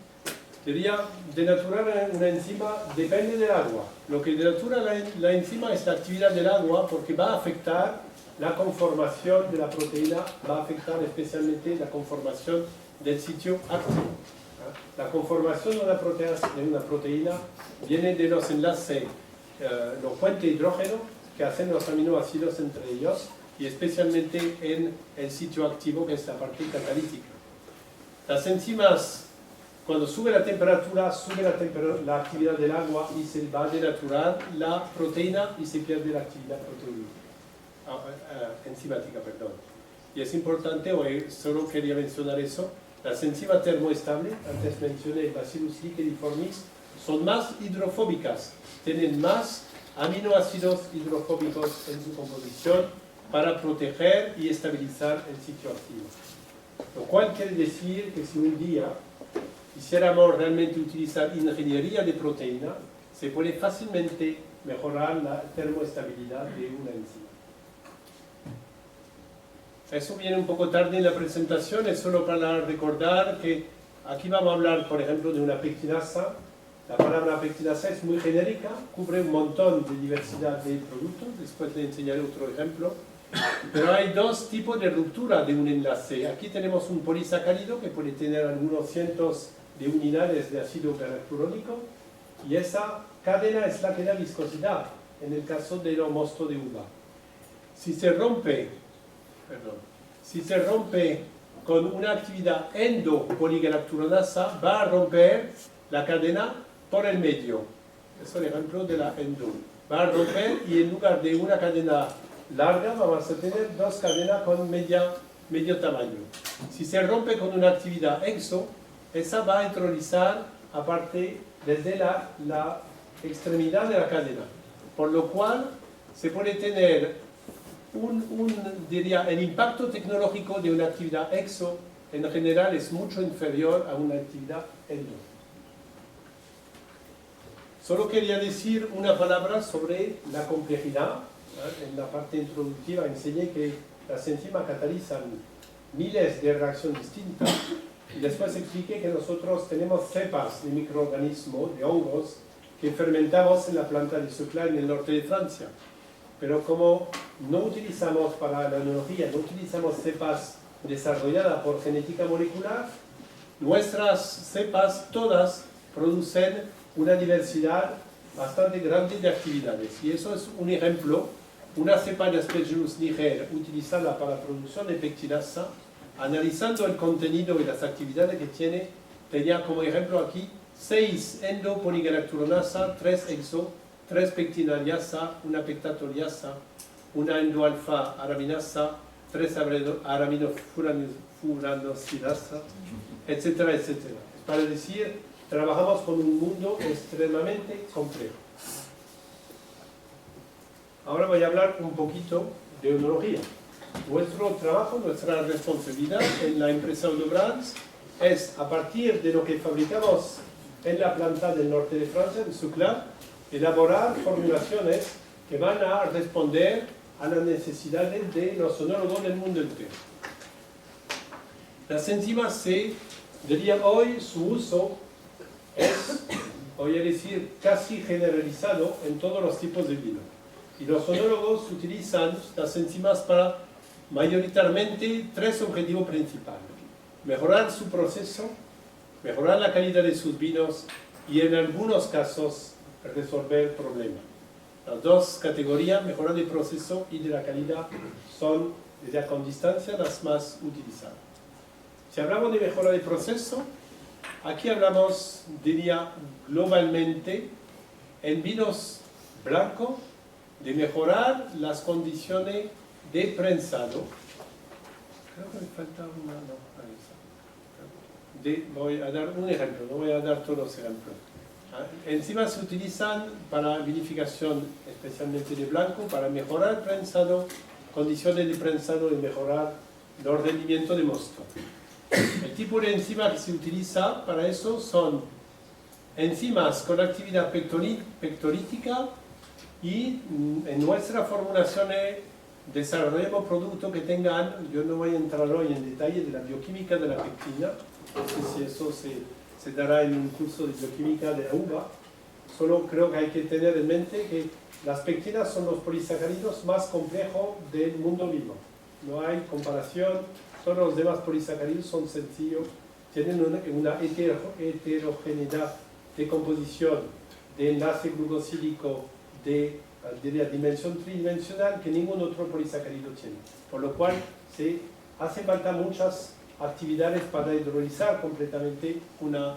diría, denaturar una enzima depende del agua. Lo que denatura la enzima es la actividad del agua porque va a afectar la conformación de la proteína, va a afectar especialmente la conformación del sitio activo. La conformación de una proteína viene de los enlaces, los puentes de hidrógeno que hacen los aminoácidos entre ellos y especialmente en el sitio activo que es la parte catalítica. Las enzimas, cuando sube la temperatura, sube la actividad del agua y se va a denaturar la proteína y se pierde la actividad enzimática. Y es importante, hoy solo quería mencionar eso, las enzimas termoestables, antes mencioné Bacillus licheniformis, son más hidrofóbicas, tienen más aminoácidos hidrofóbicos en su composición para proteger y estabilizar el sitio activo. Lo cual quiere decir que si un día quisiéramos realmente utilizar ingeniería de proteína, se puede fácilmente mejorar la termoestabilidad de una enzima. Eso viene un poco tarde en la presentación, es solo para recordar que aquí vamos a hablar, por ejemplo, de una pectinasa. La palabra pectinasa es muy genérica, cubre un montón de diversidad de productos, después le enseñaré otro ejemplo. Pero hay dos tipos de ruptura de un enlace. Aquí tenemos un polisacárido que puede tener algunos cientos de unidades de ácido hialurónico y esa cadena es la que da viscosidad en el caso del mosto de uva. Si se rompe con una actividad endopoligalacturonasa, va a romper la cadena por el medio. Es el ejemplo de la endo. Va a romper y en lugar de una cadena larga vamos a tener dos cadenas con medio tamaño. Si se rompe con una actividad exo, esa va a entrolizar aparte desde la extremidad de la cadena, por lo cual se puede tener diría, el impacto tecnológico de una actividad exo en general es mucho inferior a una actividad endo. Solo quería decir una palabra sobre la complejidad. En la parte introductiva enseñé que las enzimas catalizan miles de reacciones distintas y después expliqué que nosotros tenemos cepas de microorganismos, de hongos, que fermentamos en la planta de Seclin en el norte de Francia. Pero como no utilizamos para la enología, no utilizamos cepas desarrolladas por genética molecular, nuestras cepas todas producen una diversidad bastante grande de actividades. Y eso es un ejemplo, una cepa de Aspergillus niger utilizada para la producción de pectinasa, analizando el contenido y las actividades que tiene, tenía como ejemplo aquí 6 endopoligalacturonasa, 3 exo, 3 pectinaliasa, una pectatoliasa, una endoalfa araminasa, 3 araminofurandosilasa, etcétera, etcétera. Es para decir, trabajamos con un mundo extremadamente complejo. Ahora voy a hablar un poquito de enología. Nuestro trabajo, nuestra responsabilidad en la empresa Odobrands es, a partir de lo que fabricamos en la planta del norte de Francia, en Seclin, elaborar formulaciones que van a responder a las necesidades de los enólogos del mundo entero. Las enzimas diría hoy, su uso es, voy a decir, casi generalizado en todos los tipos de vino. Y los enólogos utilizan las enzimas para mayoritariamente 3 objetivos principales: mejorar su proceso, mejorar la calidad de sus vinos y en algunos casos resolver problemas. Las dos categorías, mejorar el proceso y de la calidad, son desde con distancia las más utilizadas. Si hablamos de mejora del proceso, aquí hablamos, diría globalmente, en vinos blancos, de mejorar las condiciones de prensado. Creo que me falta una, no, voy a dar un ejemplo, no voy a dar todos los ejemplos. Enzimas se utilizan para vinificación, especialmente de blanco, para mejorar el prensado, condiciones de prensado y mejorar el rendimiento de mosto. El tipo de enzima que se utiliza para eso son enzimas con actividad pectolítica y en nuestra formulación desarrollamos productos que tengan, yo no voy a entrar hoy en detalle de la bioquímica de la pectina, no sé si eso se dará en un curso de bioquímica de la uva, solo creo que hay que tener en mente que las pectinas son los polisacáridos más complejos del mundo vivo. No hay comparación, todos los demás polisacáridos son sencillos, tienen una heterogeneidad de composición, de enlace glucosílico, de la dimensión tridimensional que ningún otro polisacárido tiene. Por lo cual se hace falta muchas actividades para hidrolizar completamente una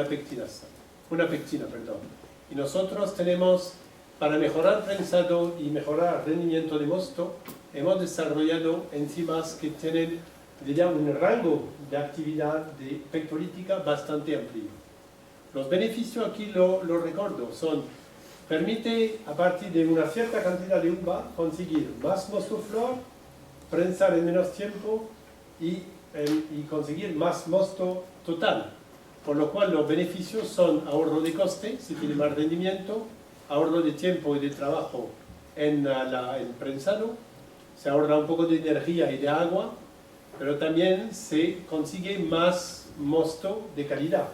pectina. Y nosotros tenemos, para mejorar prensado y mejorar rendimiento de mosto, hemos desarrollado enzimas que tienen, diría, un rango de actividad pectolítica bastante amplio. Los beneficios aquí lo recuerdo, permite a partir de una cierta cantidad de uva conseguir más mosto flor, prensar en menos tiempo y y conseguir más mosto total. Por lo cual los beneficios son ahorro de coste, se tiene más rendimiento, ahorro de tiempo y de trabajo en el prensado, se ahorra un poco de energía y de agua, pero también se consigue más mosto de calidad.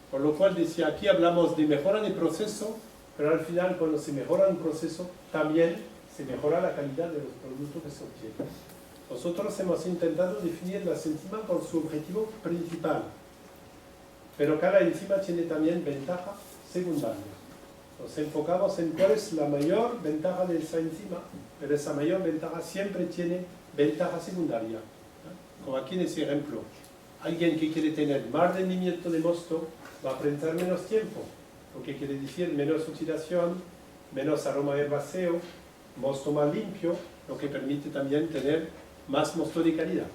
Por lo cual decía, aquí hablamos de mejora de proceso, pero al final cuando se mejora un proceso también se mejora la calidad de los productos que se obtienen. Nosotros hemos intentado definir las enzimas por su objetivo principal, pero cada enzima tiene también ventajas secundarias. Nos enfocamos en cuál es la mayor ventaja de esa enzima, pero esa mayor ventaja siempre tiene ventaja secundaria. Como aquí en ese ejemplo, alguien que quiere tener más rendimiento de mosto va a prensar menos tiempo, lo que quiere decir menos oxidación, menos aroma herbáceo, mosto más limpio, lo que permite también tener más mosto de calidad.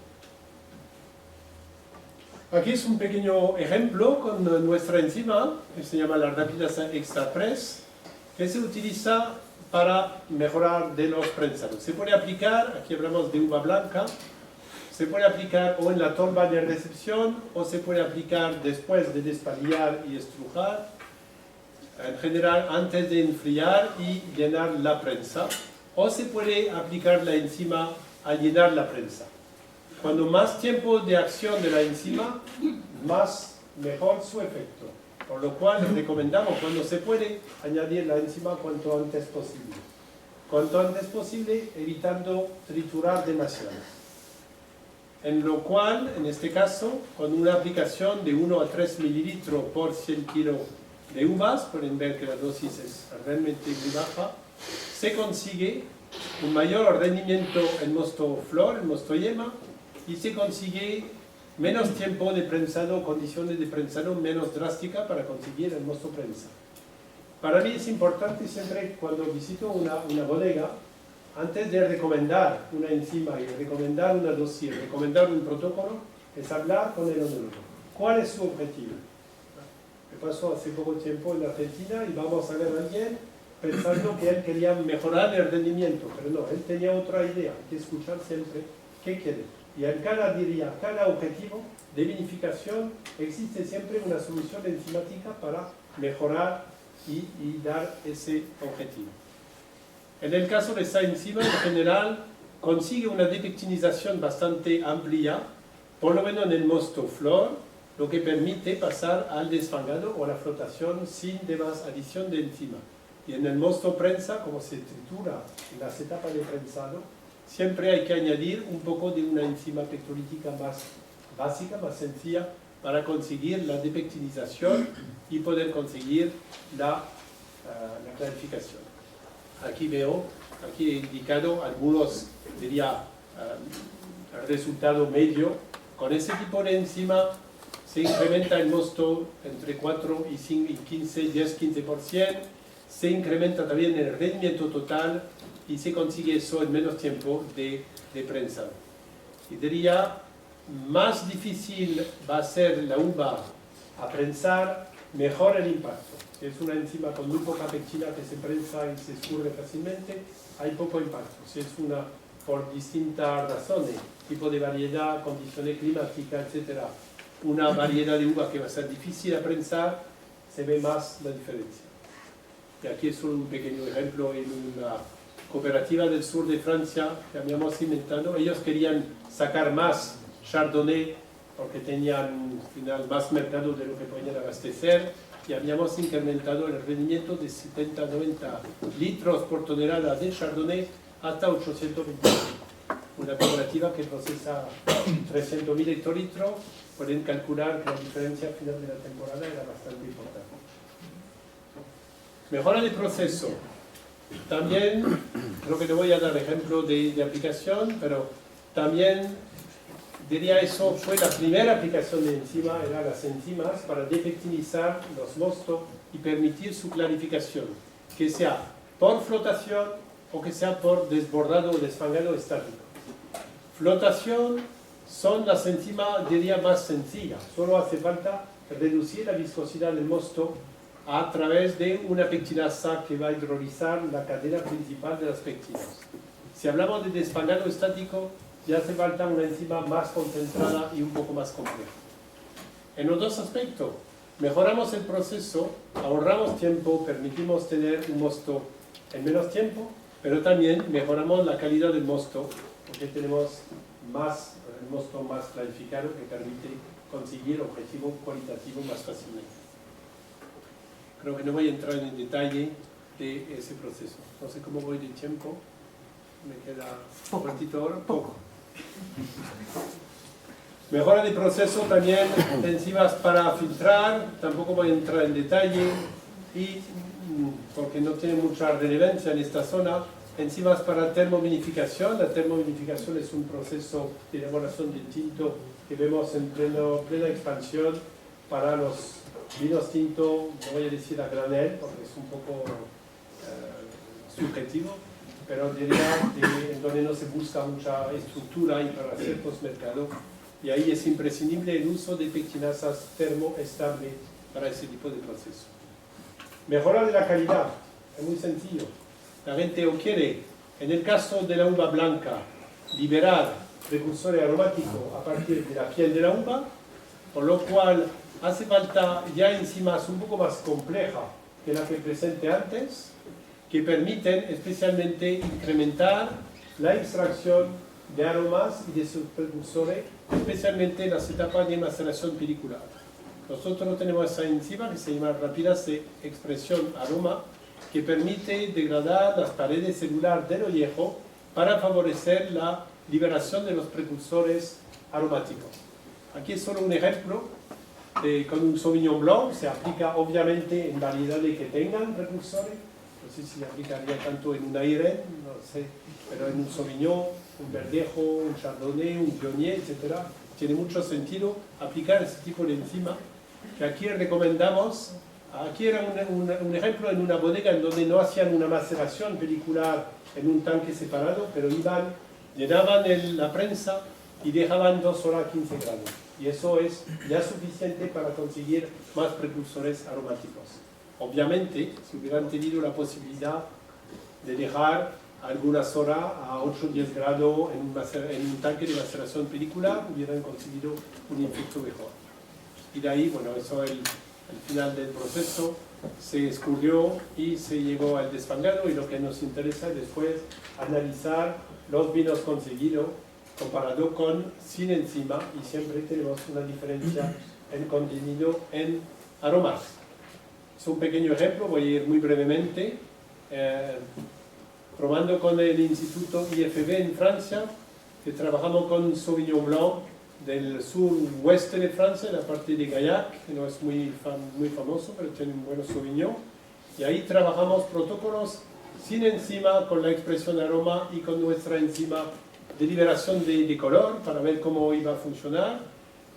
Aquí es un pequeño ejemplo con nuestra enzima, que se llama la Rapidasa Extra Press, que se utiliza para mejorar de los prensados. Se puede aplicar, aquí hablamos de uva blanca, se puede aplicar o en la tolva de recepción o se puede aplicar después de despalillar y estrujar, en general antes de enfriar y llenar la prensa, o se puede aplicar la enzima al llenar la prensa. Cuando más tiempo de acción de la enzima, mejor su efecto. Por lo cual recomendamos, cuando se puede, añadir la enzima cuanto antes posible. Cuanto antes posible, evitando triturar demasiado. En lo cual, en este caso, con una aplicación de 1 a 3 mililitros por 100 kilos de uvas, pueden ver que la dosis es realmente muy baja, se consigue un mayor rendimiento en mosto flor, en mosto yema, y se consigue menos tiempo de prensado, condiciones de prensado menos drásticas para conseguir el mosto prensa. Para mí es importante siempre cuando visito una bodega, antes de recomendar una enzima y recomendar una dosis, recomendar un protocolo, es hablar con el onólogo. ¿Cuál es su objetivo? Me pasó hace poco tiempo en Argentina y vamos a ver a alguien pensando que él quería mejorar el rendimiento, pero no, él tenía otra idea, hay que escuchar siempre qué quiere. Y en cada objetivo de vinificación existe siempre una solución enzimática para mejorar y dar ese objetivo. En el caso de esta enzima, en general, consigue una depectinización bastante amplia, por lo menos en el mosto flor, lo que permite pasar al desfangado o la flotación sin demás adición de enzima. Y en el mosto prensa, como se tritura en las etapas de prensado, siempre hay que añadir un poco de una enzima pectolítica más básica, más sencilla, para conseguir la depectinización y poder conseguir la clarificación. Aquí veo, aquí he indicado algunos, diría, resultado medio. Con ese tipo de enzima se incrementa el mosto entre 4 y 15, 10-15%, se incrementa también el rendimiento total y se consigue eso en menos tiempo de prensado. Y diría, más difícil va a ser la uva a prensar, mejor el impacto. Si es una enzima con muy poca pectina que se prensa y se escurre fácilmente, hay poco impacto. Si es una, por distintas razones, tipo de variedad, condiciones climáticas, etc., una variedad de uva que va a ser difícil a prensar, se ve más la diferencia. Y aquí es solo un pequeño ejemplo en una cooperativa del sur de Francia que habíamos inventado. Ellos querían sacar más Chardonnay porque tenían al final más mercado de lo que podían abastecer y habíamos incrementado el rendimiento de 70-90 litros por tonelada de Chardonnay hasta 820. Una cooperativa que procesa 300.000 hectolitros, pueden calcular que la diferencia al final de la temporada era bastante importante. Mejora de proceso. También, creo que te voy a dar ejemplo de aplicación, pero también diría eso fue la primera aplicación de enzima, eran las enzimas para depectinizar los mostos y permitir su clarificación, que sea por flotación o que sea por desbordado o desfangado estático. Flotación son las enzimas, diría, más sencillas, solo hace falta reducir la viscosidad del mosto a través de una pectinasa que va a hidrolizar la cadena principal de las pectinas. Si hablamos de desfangado estático, y hace falta una enzima más concentrada y un poco más compleja. En los dos aspectos, mejoramos el proceso, ahorramos tiempo, permitimos tener un mosto en menos tiempo, pero también mejoramos la calidad del mosto, porque tenemos el mosto más clarificado que permite conseguir objetivo cualitativo más fácilmente. Creo que no voy a entrar en el detalle de ese proceso. No sé cómo voy de tiempo. Me queda un ratito ahora. Poco. Mejora de proceso también, enzimas para filtrar, tampoco voy a entrar en detalle, y porque no tiene mucha relevancia en esta zona, enzimas para termovinificación. La termovinificación es un proceso de elaboración del tinto que vemos en plena expansión para los vinos tinto, no voy a decir a granel, porque es un poco subjetivo, pero diría en donde no se busca mucha estructura y para ciertos mercados. Y ahí es imprescindible el uso de pectinasas termoestables para ese tipo de proceso. Mejora de la calidad, es muy sencillo. La gente quiere, en el caso de la uva blanca, liberar precursores aromáticos a partir de la piel de la uva, por lo cual hace falta ya enzimas un poco más complejas que la que presenté antes, que permiten especialmente incrementar la extracción de aromas y de sus precursores, especialmente en las etapas de maceración pelicular. Nosotros tenemos esa enzima que se llama rápidas de expresión aroma, que permite degradar las paredes celulares del ollejo para favorecer la liberación de los precursores aromáticos. Aquí es solo un ejemplo con un Sauvignon Blanc. Se aplica obviamente en variedades que tengan precursores. No sé si aplicaría tanto en un Aire, no sé, pero en un Sauvignon, un Verdejo, un Chardonnay, un Viognier, etc. Tiene mucho sentido aplicar ese tipo de enzima, que aquí recomendamos. Aquí era un ejemplo en una bodega en donde no hacían una maceración pelicular en un tanque separado, pero llenaban la prensa y dejaban 2 horas a 15 grados. Y eso es ya suficiente para conseguir más precursores aromáticos. Obviamente, si hubieran tenido la posibilidad de dejar algunas horas a 8 o 10 grados en un tanque de maceración pelicular, hubieran conseguido un efecto mejor. Y de ahí, bueno, eso al final del proceso se escurrió y se llegó al desfangado, y lo que nos interesa después analizar los vinos conseguidos comparado con sin enzima, y siempre tenemos una diferencia en contenido en aromas. Es un pequeño ejemplo, voy a ir muy brevemente, probando con el Instituto IFB en Francia, que trabajamos con Sauvignon Blanc del sur-oeste de Francia, la parte de Gaillac, que no es muy famoso, pero tiene un buen Sauvignon. Y ahí trabajamos protocolos sin enzima, con la expresión aroma y con nuestra enzima de liberación de color, para ver cómo iba a funcionar,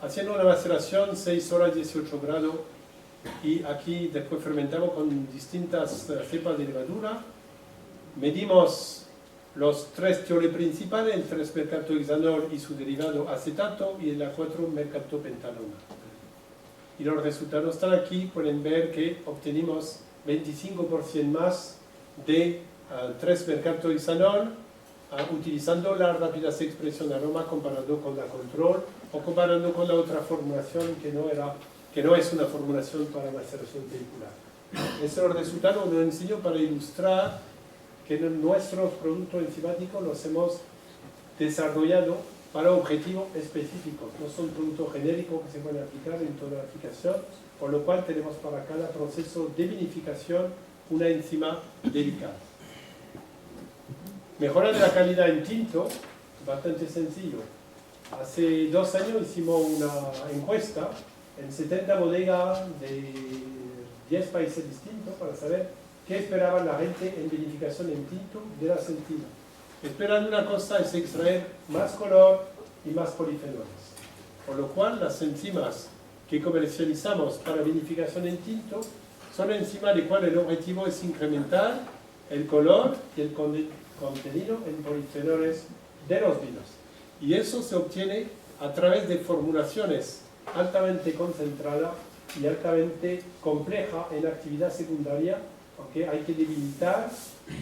haciendo una maceración 6 horas 18 grados, y aquí después fermentamos con distintas cepas de levadura. Medimos los 3 tioles principales, el 3-mercaptohexanol y su derivado acetato, y el 4-mercaptopentanona. Y los resultados están aquí. Pueden ver que obtenimos 25% más de 3-mercaptohexanol utilizando la rápida expresión aroma comparado con la control, o comparando con la otra formulación que no es una formulación para maceración pelicular. Este resultado lo enseño para ilustrar que nuestros productos enzimáticos los hemos desarrollado para objetivos específicos. No son productos genéricos que se pueden aplicar en toda la aplicación, por lo cual tenemos para cada proceso de vinificación una enzima dedicada. Mejora de la calidad en tinto, bastante sencillo. Hace 2 años hicimos una encuesta en 70 bodegas de 10 países distintos para saber qué esperaba la gente en vinificación en tinto de las enzimas. Esperan una cosa, es extraer más color y más polifenoles. Por lo cual, las enzimas que comercializamos para vinificación en tinto son enzimas de cual el objetivo es incrementar el color y el contenido en polifenoles de los vinos. Y eso se obtiene a través de formulaciones altamente concentradas y altamente complejas en actividad secundaria, ¿okay? Hay que debilitar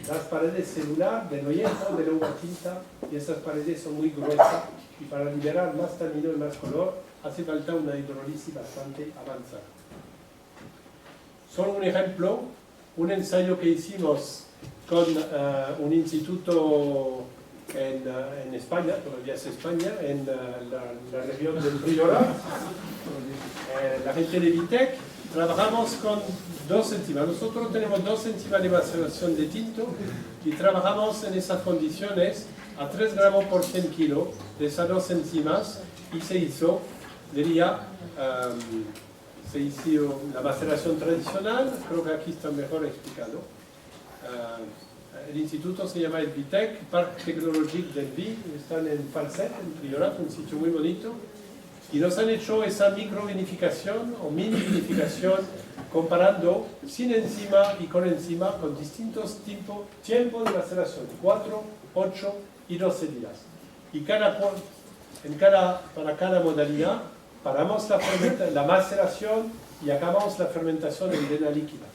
las paredes celulares del oyejo, de la uva tinta, y esas paredes son muy gruesas, y para liberar más tanino y más color hace falta una hidrólisis bastante avanzada. Solo un ejemplo, un ensayo que hicimos con un instituto en España, todavía es España, en la región del Priorat, la gente de Vitec. Trabajamos con 2 enzimas. Nosotros tenemos 2 enzimas de maceración de tinto y trabajamos en esas condiciones a 3 gramos por 100 kilos de esas 2 enzimas y se hizo, diría, se hizo la maceración tradicional, creo que aquí está mejor explicado. El instituto se llama el Vitec, Parc Tecnologique del Vi, están en Falset, en Priorat, un sitio muy bonito. Y nos han hecho esa microvinificación o mini vinificación comparando sin enzima y con enzima con distintos tiempos de maceración, 4, 8 y 12 días. Y para cada modalidad paramos la maceración y acabamos la fermentación en vena líquida.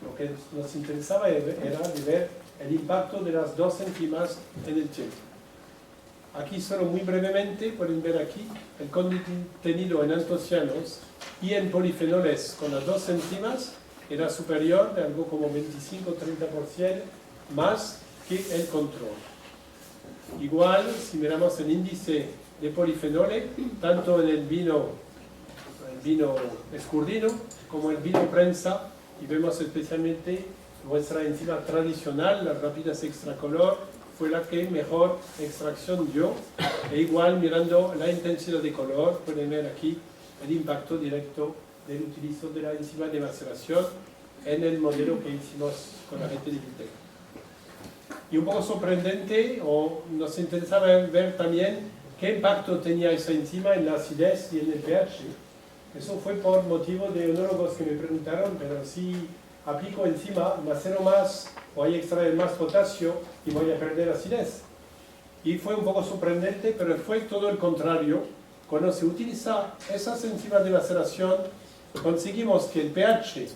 Lo que nos interesaba era de ver el impacto de las 2 enzimas en el tiempo. Aquí solo muy brevemente pueden ver aquí el contenido en antocianos y en polifenoles con las 2 enzimas era superior de algo como 25-30% más que el control. Igual, si miramos el índice de polifenoles, tanto en el vino escurdino como el vino prensa, y vemos especialmente nuestra enzima tradicional, las rápidas extracolor, fue la que mejor extracción dio, e igual mirando la intensidad de color, pueden ver aquí el impacto directo del utilizo de la enzima de maceración en el modelo que hicimos con la gente de Vitec. Y un poco sorprendente, o nos interesaba ver también qué impacto tenía esa enzima en la acidez y en el pH. Eso fue por motivo de enólogos que me preguntaron, pero si aplico enzima, macero más, voy a extraer más potasio y voy a perder acidez. Y fue un poco sorprendente, pero fue todo el contrario. Cuando se utiliza esas enzimas de maceración, conseguimos que el pH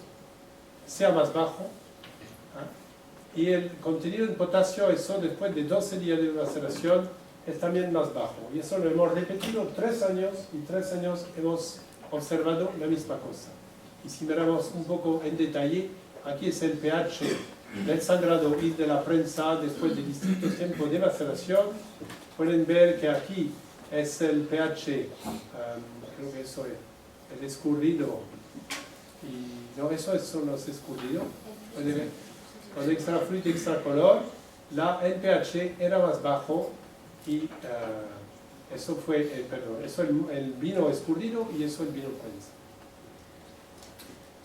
sea más bajo, ¿eh? Y el contenido de potasio, eso después de 12 días de maceración, es también más bajo. Y eso lo hemos repetido 3 años, y 3 años hemos observado la misma cosa. Y si miramos un poco en detalle, aquí es el pH del sangrado y de la prensa después de distintos tiempos de maceración. Pueden ver que aquí es el pH, creo que eso es el escurrido, y no, eso son los escurridos. Pueden ver, con extra fluido y extra color, el pH era más bajo y eso fue, eso el vino escurrido y eso el vino prensa.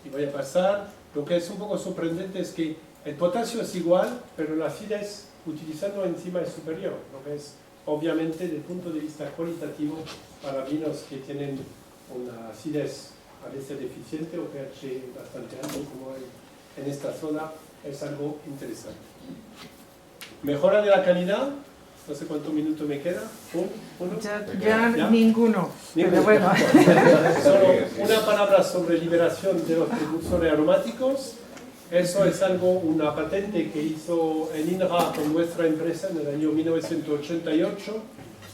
Y voy a pasar, lo que es un poco sorprendente es que el potasio es igual, pero la acidez utilizando enzima es superior, lo que es obviamente desde el punto de vista cualitativo para vinos que tienen una acidez a veces deficiente o pH bastante alto, como en esta zona, es algo interesante. Mejora de la calidad, no sé cuántos minutos me queda. ¿Uno? Ya ninguno, pero bueno. Solo una palabra sobre liberación de los precursores aromáticos. Eso es algo, una patente que hizo el INRA con nuestra empresa en el año 1988,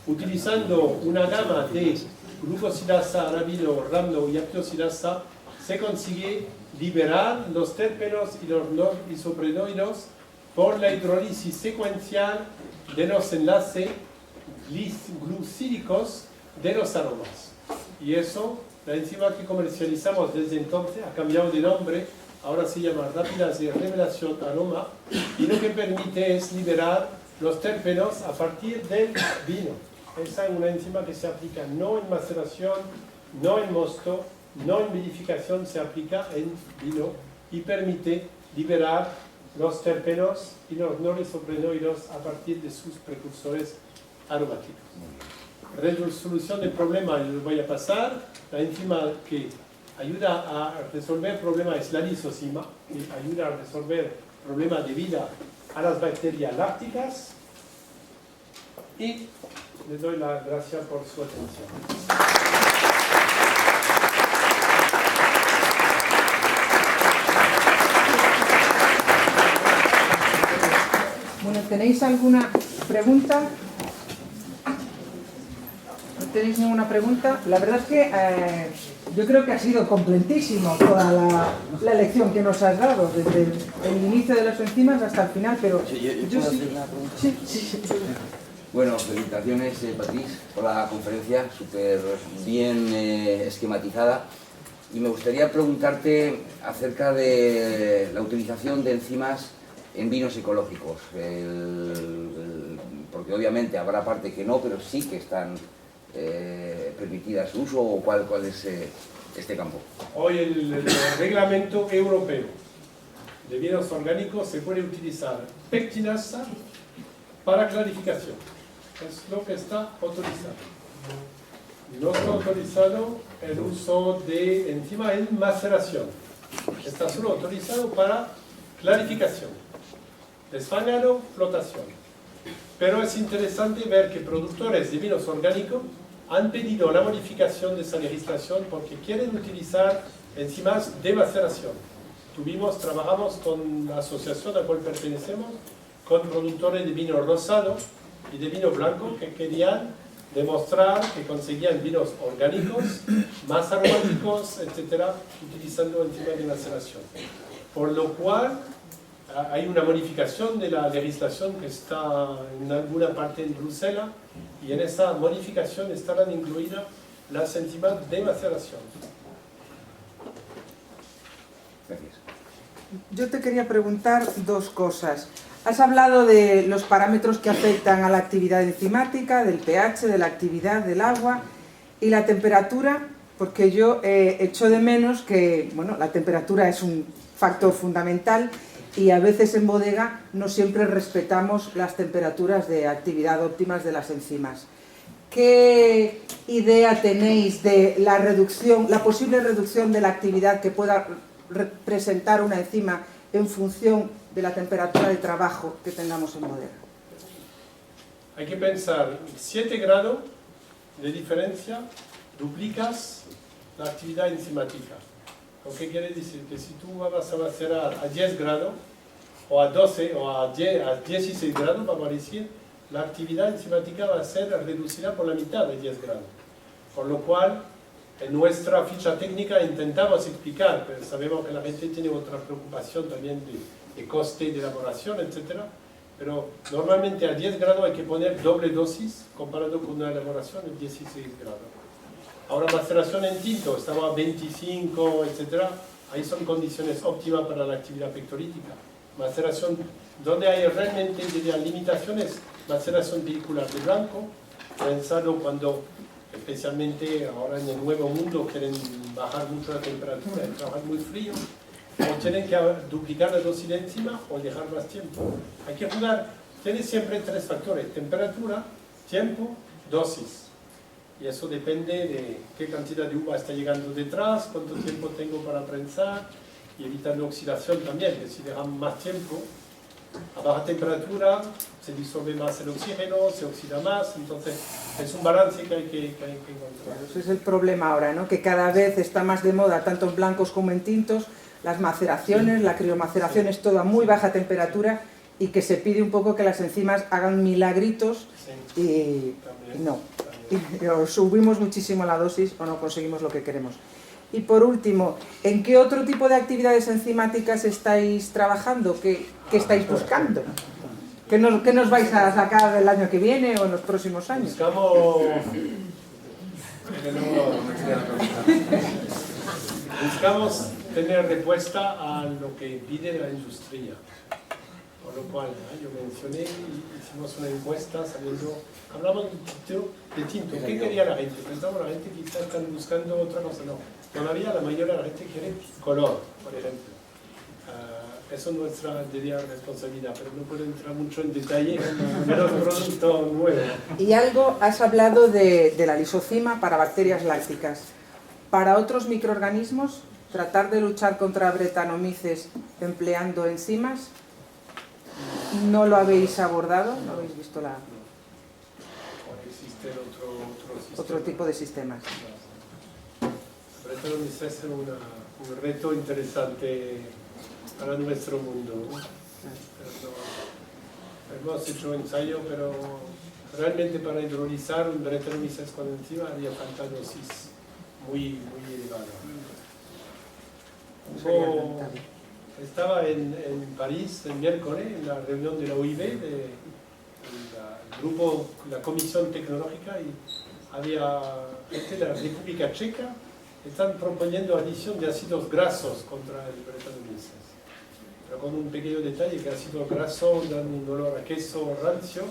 utilizando una gama de glucosidasa, arabino, ramno y aptosidasa, se consigue liberar los terpenos y los isoprenoides por la hidrólisis secuencial de los enlaces glucídicos de los aromas. Y eso, la enzima que comercializamos desde entonces ha cambiado de nombre, ahora se llama rápidas de revelación aroma, y lo que permite es liberar los terpenos a partir del vino. Esa es una enzima que se aplica no en maceración, no en mosto, no en vinificación, se aplica en vino y permite liberar los terpenos y los norisoprenóides a partir de sus precursores aromáticos. Resolución del problema, les voy a pasar. La enzima que ayuda a resolver el problema es la lisozima, que ayuda a resolver problemas de vida a las bacterias lácticas. Y les doy las gracias por su atención. Bueno, ¿tenéis alguna pregunta? ¿No tenéis ninguna pregunta? La verdad es que yo creo que ha sido completísimo toda la lección que nos has dado, desde el inicio de las enzimas hasta el final, pero... Sí, yo puedo hacer una pregunta. Sí. Bueno, felicitaciones, Patrice, por la conferencia, súper bien esquematizada. Y me gustaría preguntarte acerca de la utilización de enzimas en vinos ecológicos, porque obviamente habrá parte que no, pero sí que están permitidas su uso, o cuál es este campo. Hoy el reglamento europeo de vinos orgánicos se puede utilizar pectinasa para clarificación. Es lo que está autorizado. No está autorizado el uso de enzima en maceración. Está solo autorizado para clarificación. Desfangado, flotación. Pero es interesante ver que productores de vinos orgánicos han pedido la modificación de esa legislación porque quieren utilizar enzimas de maceración. Trabajamos con la asociación a la cual pertenecemos, con productores de vino rosado y de vino blanco que querían demostrar que conseguían vinos orgánicos, más aromáticos, etcétera, utilizando enzimas de maceración. Por lo cual, hay una modificación de la legislación que está en alguna parte en Bruselas, y en esa modificación estarán incluidas las enzimas de maceración. Gracias. Yo te quería preguntar dos cosas. Has hablado de los parámetros que afectan a la actividad enzimática, del pH, de la actividad del agua y la temperatura, porque yo echo de menos que, bueno, la temperatura es un factor fundamental y a veces en bodega no siempre respetamos las temperaturas de actividad óptimas de las enzimas. ¿Qué idea tenéis de la reducción, la posible reducción de la actividad que pueda representar una enzima en función de la temperatura de trabajo que tengamos en bodega? Hay que pensar, 7 grados de diferencia duplicas la actividad enzimática. ¿Lo que quiere decir? Que si tú vas a macerar a 10 grados, o a 12, o a 16 grados, vamos a decir, la actividad enzimática va a ser reducida por la mitad de 10 grados. Por lo cual, en nuestra ficha técnica intentamos explicar, pero sabemos que la gente tiene otra preocupación también de coste de elaboración, etc. Pero normalmente a 10 grados hay que poner doble dosis comparado con una elaboración de 16 grados. Ahora maceración en tinto, estamos a 25, etc. Ahí son condiciones óptimas para la actividad pectolítica. Maceración, donde hay realmente limitaciones, maceración vehicular de blanco, pensado cuando, especialmente ahora en el Nuevo Mundo, quieren bajar mucho la temperatura y trabajar muy frío, o tienen que duplicar la dosis de enzima o dejar más tiempo. Hay que jugar, tiene siempre 3 factores: temperatura, tiempo, dosis. Y eso depende de qué cantidad de uva está llegando detrás, cuánto tiempo tengo para prensar, y evitando oxidación también, que si dejamos más tiempo, a baja temperatura se disuelve más el oxígeno, se oxida más, entonces es un balance que hay que encontrar. Ese es el problema ahora, ¿no? Que cada vez está más de moda, tanto en blancos como en tintos, las maceraciones, la criomaceración es todo a muy baja temperatura y que se pide un poco que las enzimas hagan milagritos y no. Y o subimos muchísimo la dosis o no conseguimos lo que queremos. Y por último, ¿en qué otro tipo de actividades enzimáticas estáis trabajando? ¿Qué estáis buscando? ¿Qué nos vais a sacar el año que viene o en los próximos años? Buscamos tener respuesta a lo que pide la industria. Por lo cual, yo mencioné, hicimos una encuesta sabiendo, hablamos de tinto. ¿Qué quería la gente? Pensamos la gente quizás están buscando otra cosa. No, todavía la mayoría de la gente quiere color, por ejemplo. Eso es nuestra responsabilidad, pero no puedo entrar mucho en detalle de los productos nuevos. Y algo, has hablado de la lisocima para bacterias lácticas. Para otros microorganismos, tratar de luchar contra bretanomices empleando enzimas, ¿no lo habéis abordado? ¿No habéis visto la...? Existe otro tipo de sistemas? Bretanomices es un reto interesante para nuestro mundo. hemos hecho ensayo, pero realmente para hidrolizar un retrovisor con enzima haría falta dosis muy elevadas. Estaba en París el miércoles en la reunión de la OIB, el grupo, la comisión tecnológica, y había gente de la República Checa. Están proponiendo adición de ácidos grasos contra el bretanomices, pero con un pequeño detalle, que ácidos grasos dan un olor a queso rancio,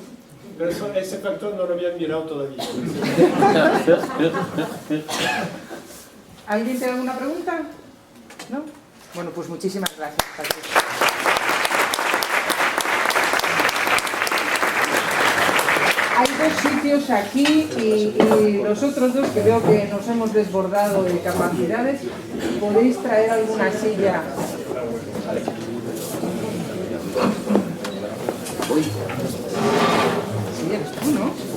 pero ese factor no lo habían mirado todavía. ¿Alguien tiene alguna pregunta? ¿No? Bueno, pues muchísimas gracias, Patricia. Hay dos sitios aquí y los otros dos, que veo que nos hemos desbordado de capacidades, podéis traer alguna silla. Sí, eres tú, ¿no?